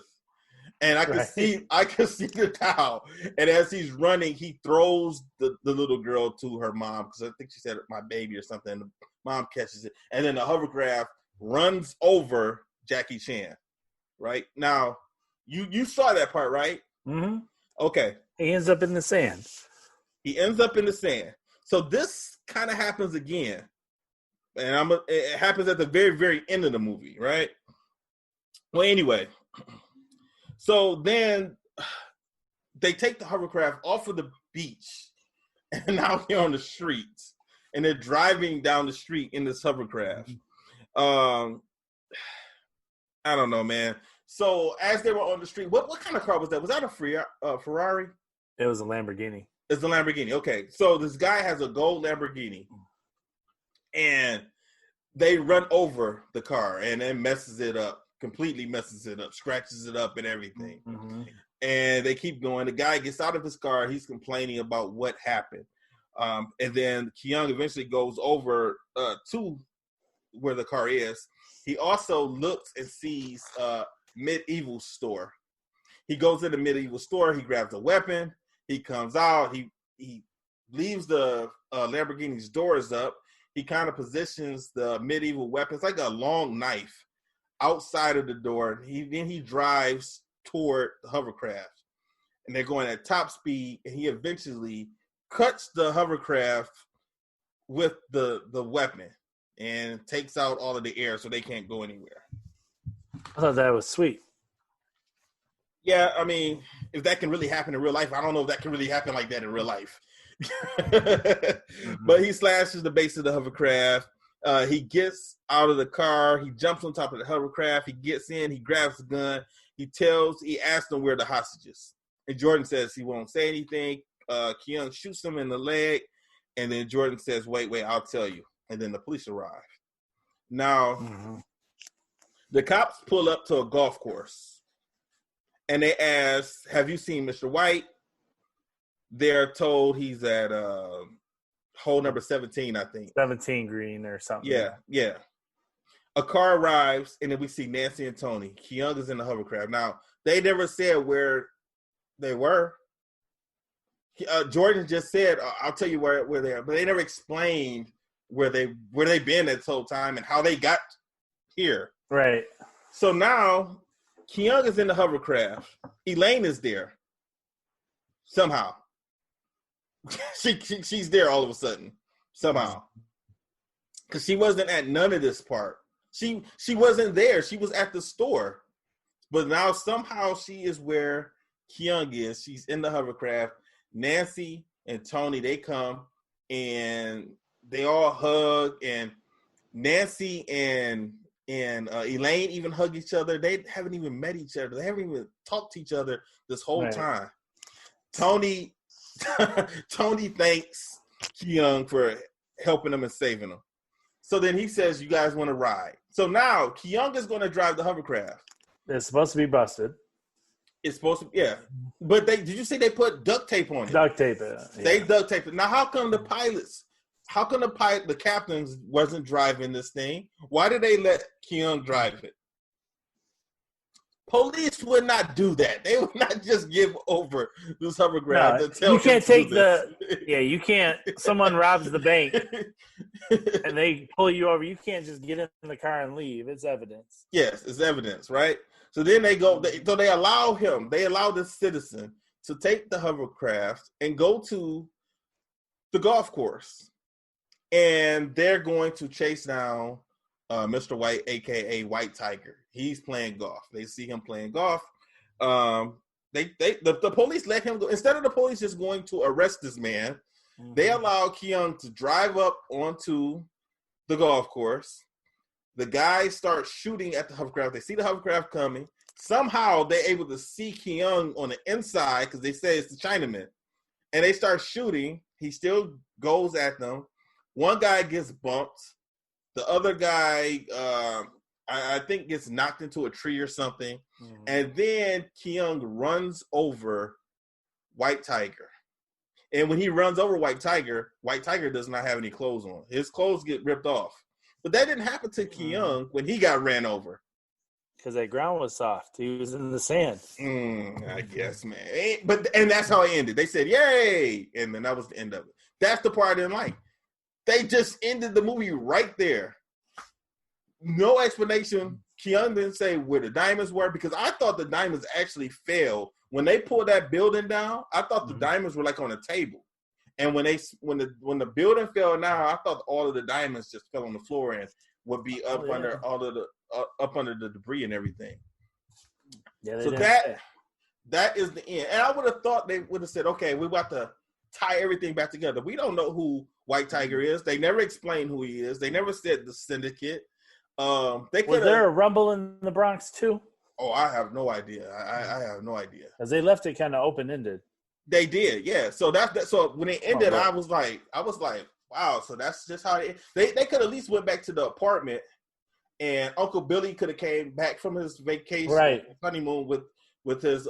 And I could see the doll. And as he's running, he throws the little girl to her mom because I think she said my baby or something. The mom catches it. And then the hovercraft runs over Jackie Chan. Right? Now, you saw that part, right? Mm-hmm. Okay. He ends up in the sand. So this kind of happens again. And it happens at the very, very end of the movie, right? Well, anyway. So then they take the hovercraft off of the beach and now they're on the streets and they're driving down the street in this hovercraft. I don't know, man. So as they were on the street, what kind of car was that? Was that a Ferrari? It was a Lamborghini. It's a Lamborghini. Okay. So this guy has a gold Lamborghini and they run over the car and it messes it up. Completely messes it up, scratches it up and everything. Mm-hmm. And they keep going. The guy gets out of his car. He's complaining about what happened. And then Keung eventually goes over to where the car is. He also looks and sees a medieval store. He goes in the medieval store. He grabs a weapon. He comes out. He leaves the Lamborghini's doors up. He kind of positions the medieval weapon. It's like a long knife outside of the door. Then he drives toward the hovercraft, and they're going at top speed. And he eventually cuts the hovercraft with the weapon and takes out all of the air, so they can't go anywhere. I thought that was sweet. Yeah, I mean, if that can really happen in real life, I don't know if that can really happen like that in real life. Mm-hmm. But he slashes the base of the hovercraft. He gets out of the car. He jumps on top of the hovercraft. He gets in. He grabs the gun. He asks them where the hostages. And Jordan says he won't say anything. Keung shoots him in the leg. And then Jordan says, wait, I'll tell you. And then the police arrive. Now, the cops pull up to a golf course. And they ask, have you seen Mr. White? They're told he's at hole number 17, I think. 17 green or something. Yeah. A car arrives, and then we see Nancy and Tony. Keung is in the hovercraft. Now, they never said where they were. Jordan just said, I'll tell you where they are. But they never explained where they've been this whole time and how they got here. Right. So now, Keung is in the hovercraft. Elaine is there. Somehow. She's there all of a sudden. Somehow. Because she wasn't at none of this part. She wasn't there. She was at the store. But now somehow she is where Keung is. She's in the hovercraft. Nancy and Tony, they come and they all hug. And Nancy and Elaine even hug each other. They haven't even met each other. They haven't even talked to each other this whole time. Tony thanks Keung for helping him and saving him. So then he says, you guys want to ride. So now Keung is going to drive the hovercraft. It's supposed to be busted. It's supposed to, yeah. But did you see they put duct tape on it? Duct tape it. Yeah. They duct tape it. Now, how come the captains wasn't driving this thing? Why did they let Keung drive it? Police would not do that. They would not just give over this hovercraft. You can't take you can't, someone robs the bank and they pull you over. You can't just get in the car and leave. It's evidence. Yes, it's evidence, right? So then they allow this citizen to take the hovercraft and go to the golf course. And they're going to chase down Mr. White, a.k.a. White Tiger. He's playing golf. They see him playing golf. The police let him go. Instead of the police just going to arrest this man, they allow Keung to drive up onto the golf course. The guys start shooting at the hovercraft. They see the hovercraft coming. Somehow they're able to see Keung on the inside because they say it's the Chinaman. and they start shooting. He still goes at them. One guy gets bumped. The other guy, I think, gets knocked into a tree or something. Mm-hmm. And then Keung runs over White Tiger. And when he runs over White Tiger does not have any clothes on. His clothes get ripped off. But that didn't happen to Keung when he got ran over. Because that ground was soft. He was in the sand. I guess, man. And that's how it ended. They said, yay! And then that was the end of it. That's the part I didn't like. They just ended the movie right there. No explanation. Keung didn't say where the diamonds were, because I thought the diamonds actually fell. When they pulled that building down, I thought the diamonds were like on a table. And when the building fell down, I thought all of the diamonds just fell on the floor and would be up under all of the up under the debris and everything. Yeah, so that is the end. And I would have thought they would have said, okay, we're about to tie everything back together. We don't know who White Tiger is. They never explained who he is. They never said the syndicate. Was there a rumble in the Bronx too? Oh, I have no idea. I have no idea. Because they left it kind of open-ended. They did, yeah. So that. So when it ended, I was like, wow. So that's just how they could at least went back to the apartment, and Uncle Billy could have came back from his vacation, honeymoon with his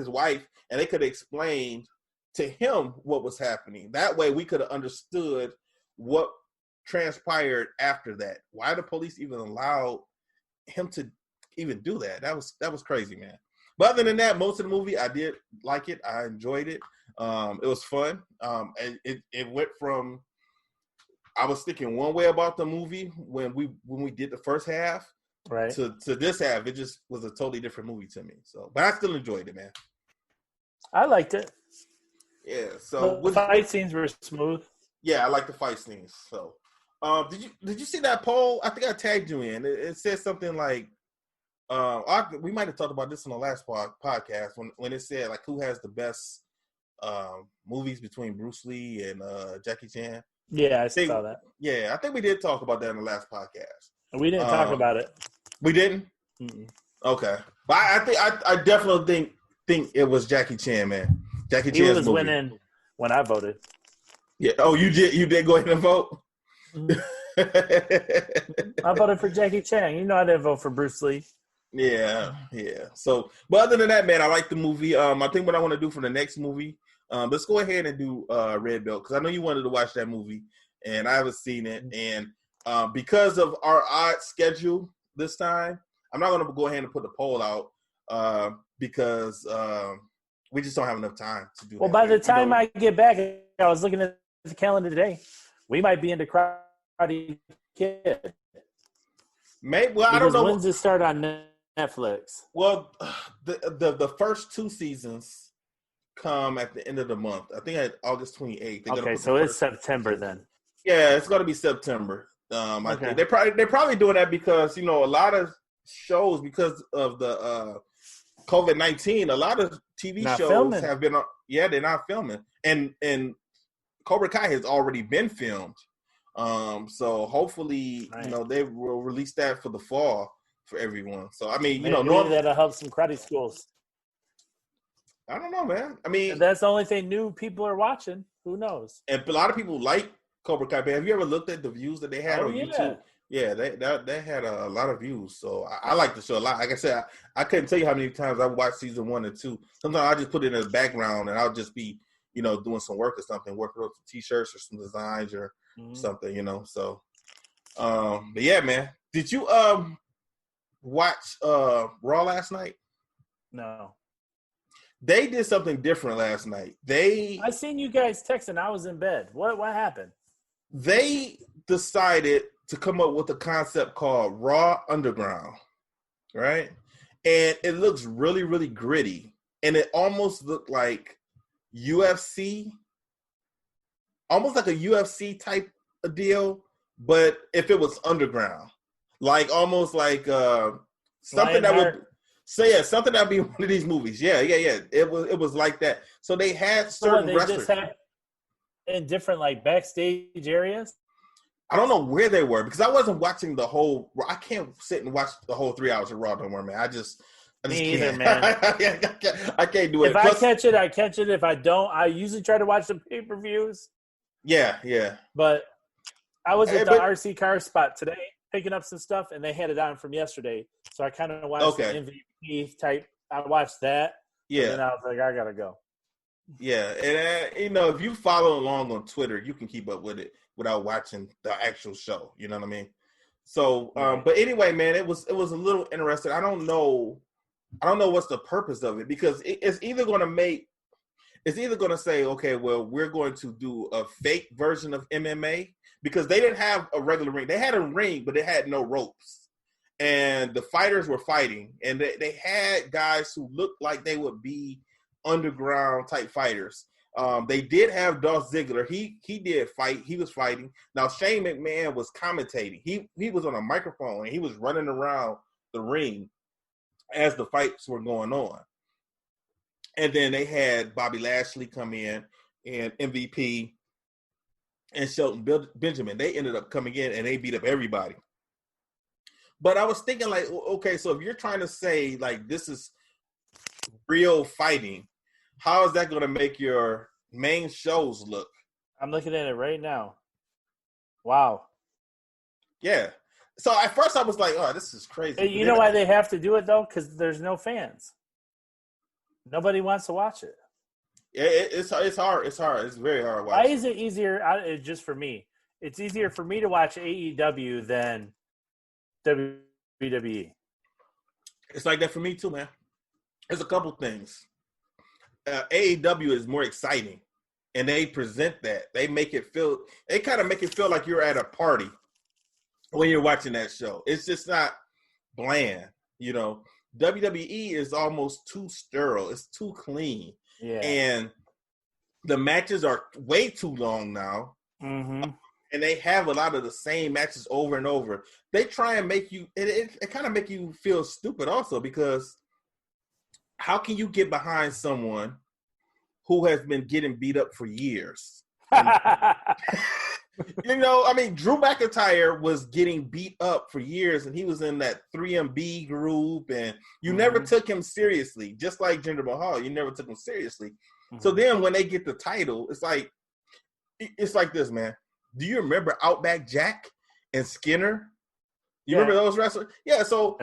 wife, and they could have explained to him what was happening. That way, we could have understood what transpired after that. Why the police even allowed him to even do that? That was crazy, man. But other than that, most of the movie, I did like it. I enjoyed it. It was fun. And it went from, I was thinking one way about the movie when we did the first half, right, to this half. It just was a totally different movie to me. So, but I still enjoyed it, man. I liked it. Yeah. So the fight scenes were smooth. Yeah, I like the fight scenes. So, did you see that poll? I think I tagged you in. It said something like, we might have talked about this in the last podcast when it said like who has the best movies between Bruce Lee and Jackie Chan. Yeah, I saw that. Yeah, I think we did talk about that in the last podcast. We didn't talk about it. We didn't? Mm-mm. Okay, but I definitely think it was Jackie Chan, man. Jackie Chan's he was movie. Winning when I voted. Yeah. Oh, you did go ahead and vote. Mm-hmm. I voted for Jackie Chan. You know, I didn't vote for Bruce Lee. Yeah. So, but other than that, man, I like the movie. I think what I want to do for the next movie, let's go ahead and do Red Belt, because I know you wanted to watch that movie, and I haven't seen it. And because of our odd schedule this time, I'm not going to go ahead and put the poll out because we just don't have enough time to do that. Well, by the time I get back, I was looking at the calendar today. We might be into Karate Kid. Maybe. Well, I don't know. When does it start on Netflix? Well, the first two seasons come at the end of the month. I think at August 28th. Okay, so it's September then. Yeah, it's going to be September. I think they're probably doing that because, you know, a lot of shows, because of the COVID-19, a lot of TV shows have been they're not filming, and Cobra Kai has already been filmed. So hopefully, you know, they will release that for the fall for everyone. So I mean, maybe that'll help some karate schools. I don't know, man. I mean, if that's the only thing new people are watching. Who knows? And a lot of people like Cobra Kai. Have you ever looked at the views that they had on YouTube? Yeah, they had a lot of views. So I like the show a lot. Like I said, I couldn't tell you how many times I watched season 1 and 2. Sometimes I just put it in the background and I'll just be, you know, doing some work or something, working on some T-shirts or some designs or something, you know. So, but yeah, man. Did you watch Raw last night? No. They did something different last night. I seen you guys texting. I was in bed. What happened? They decided to come up with a concept called Raw Underground, right? And it looks really, really gritty. And it almost looked like UFC, almost like a UFC type of deal, but if it was underground, like almost like something that would say something that would be one of these movies. Yeah. It was like that. So they had certain wrestlers. Just had in different like backstage areas. I don't know where they were because I wasn't watching the whole. I can't sit and watch the whole 3 hours of Raw no more, man. I just Me either, can't. man. I can't do it. If I catch it, I catch it. If I don't, I usually try to watch the pay-per-views. Yeah. But I was at the But RC car spot today picking up some stuff, and they had it on from yesterday. So I kind of watched the MVP type. I watched that. Yeah. And then I was like, I got to go. Yeah. And, if you follow along on Twitter, you can keep up with it without watching the actual show. You know what I mean? So, but anyway, man, it was a little interesting. I don't know what's the purpose of it, because it's either going to say, okay, well, we're going to do a fake version of MMA, because they didn't have a regular ring. They had a ring, but it had no ropes. And the fighters were fighting, and they had guys who looked like they would be underground type fighters. They did have Dolph Ziggler. He did fight. He was fighting. Now, Shane McMahon was commentating. He was on a microphone, and he was running around the ring as the fights were going on. And then they had Bobby Lashley come in, and MVP and Shelton Benjamin. They ended up coming in, and they beat up everybody. But I was thinking, like, okay, so if you're trying to say, like, this is real fighting, how is that going to make your main shows look? I'm looking at it right now. Wow. Yeah. So at first I was like, oh, this is crazy. Hey, you know why they have to do it, though? Because there's no fans. Nobody wants to watch it. Yeah, it's hard. It's hard. It's very hard. Why is it easier? Just for me, it's easier for me to watch AEW than WWE. It's like that for me too, man. There's a couple things. AEW is more exciting, and they present that. They kind of make it feel like you're at a party when you're watching that show. It's just not bland, WWE is almost too sterile. It's too clean. Yeah. And the matches are way too long now. Mm-hmm. And they have a lot of the same matches over and over. They try and make you, it kind of make you feel stupid also, because how can you get behind someone who has been getting beat up for years? Drew McIntyre was getting beat up for years, and he was in that 3MB group, and you never took him seriously. Just like Jinder Mahal, you never took him seriously. Mm-hmm. So then when they get the title, it's like this, man. Do you remember Outback Jack and Skinner? You remember those wrestlers? Yeah. So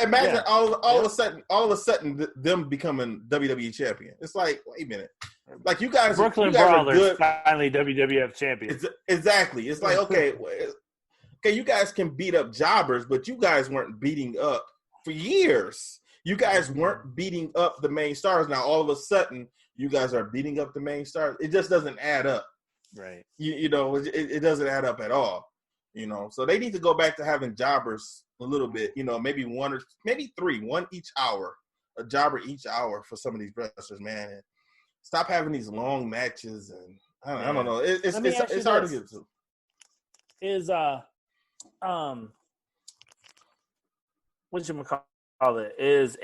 imagine all of a sudden, them becoming WWE champion. It's like, wait a minute. Like you guys Brawlers are good. Finally WWF champion. Exactly. It's like, okay, you guys can beat up jobbers, but you guys weren't beating up for years. You guys weren't beating up the main stars. Now all of a sudden, you guys are beating up the main stars. It just doesn't add up. Right. It doesn't add up at all. So they need to go back to having jobbers a little bit. Maybe one or maybe three, one each hour, a jobber each hour for some of these wrestlers, man. And stop having these long matches, and I don't know. It's hard to get to. Is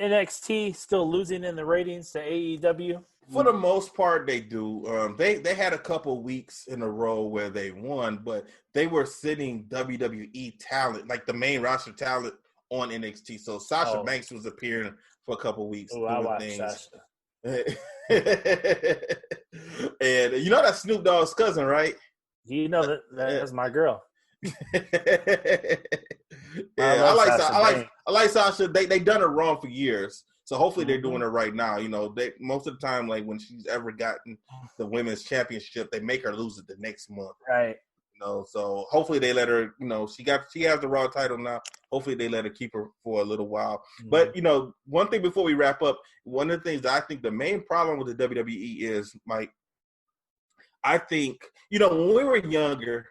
NXT still losing in the ratings to AEW? For the most part, they do. They had a couple weeks in a row where they won, but they were sitting WWE talent, like the main roster talent, on NXT. So Sasha Banks was appearing for a couple weeks. Oh, I watched Sasha. And you know that's Snoop Dogg's cousin, right? You know that's my girl. I like Sasha. They done it wrong for years, so hopefully they're doing it right now. They most of the time, like when she's ever gotten the women's championship, they make her lose it the next month. Right. So hopefully they let her. She has the Raw title now. Hopefully they let her keep her for a little while. Mm-hmm. But one thing before we wrap up, one of the things that I think the main problem with the WWE is, Mike, I think when we were younger,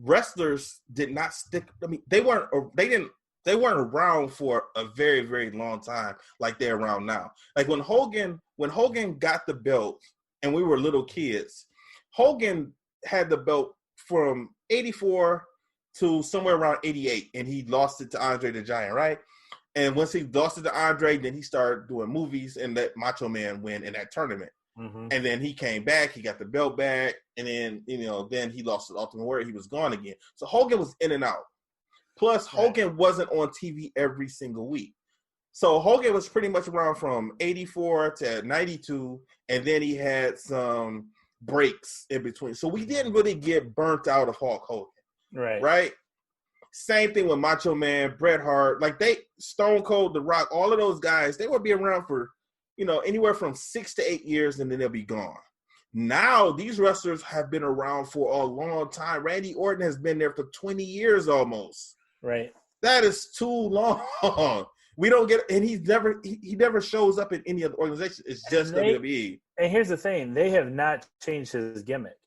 wrestlers did not stick. I mean, they weren't around for a very, very long time like they're around now. Like when Hogan got the belt and we were little kids, Hogan had the belt from 84 to somewhere around 88, and he lost it to Andre the Giant, right? And once he lost it to Andre, then he started doing movies and let Macho Man win in that tournament. Mm-hmm. And then he came back, he got the belt back, and then then he lost the Ultimate Warrior. He was gone again. So Hogan was in and out. Plus, Hogan wasn't on TV every single week. So Hogan was pretty much around from 84 to 92, and then he had some breaks in between. So we didn't really get burnt out of Hulk Hogan. Right? Same thing with Macho Man, Bret Hart. Like Stone Cold, The Rock, all of those guys, they will be around for, anywhere from 6 to 8 years, and then they'll be gone. Now, these wrestlers have been around for a long time. Randy Orton has been there for 20 years almost. Right. That is too long. We don't get, and he never shows up in any other organization. It's just WWE. And here's the thing: they have not changed his gimmick.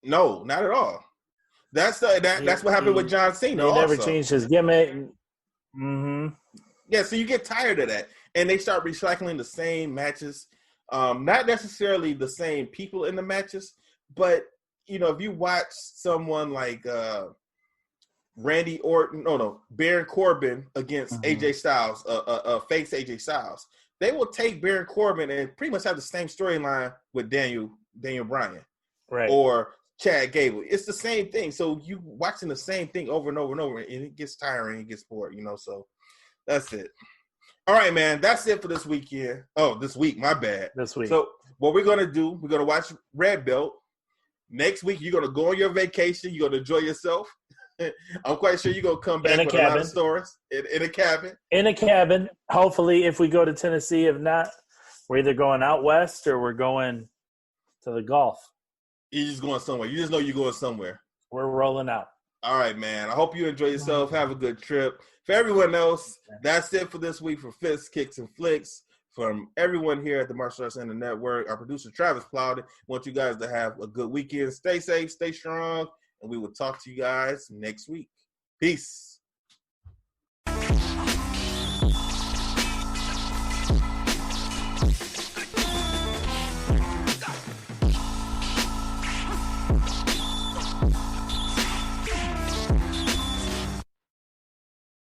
No, not at all. That's what happened with John Cena. They never changed his gimmick. Mm-hmm. Yeah, so you get tired of that, and they start recycling the same matches. Not necessarily the same people in the matches, but if you watch someone like Randy Orton, Baron Corbin against AJ Styles, face AJ Styles, they will take Baron Corbin and pretty much have the same storyline with Daniel Bryan, right, or Chad Gable. It's the same thing. So you watching the same thing over and over and over, and it gets tiring, it gets bored, So that's it. All right, man. That's it for this weekend. Oh, this week. My bad. This week. So what we're going to do, we're going to watch Red Belt. Next week, you're going to go on your vacation. You're going to enjoy yourself. I'm quite sure you're going to come back with a lot of stories. In a cabin. In a cabin. Hopefully, if we go to Tennessee. If not, we're either going out west or we're going to the Gulf. You're just going somewhere. You just know you're going somewhere. We're rolling out. All right, man. I hope you enjoy yourself. Have a good trip. For everyone else, that's it for this week for Fists, Kicks, and Flicks. From everyone here at the Martial Arts Center Network, our producer, Travis Plowden, want you guys to have a good weekend. Stay safe, stay strong, and we will talk to you guys next week. Peace.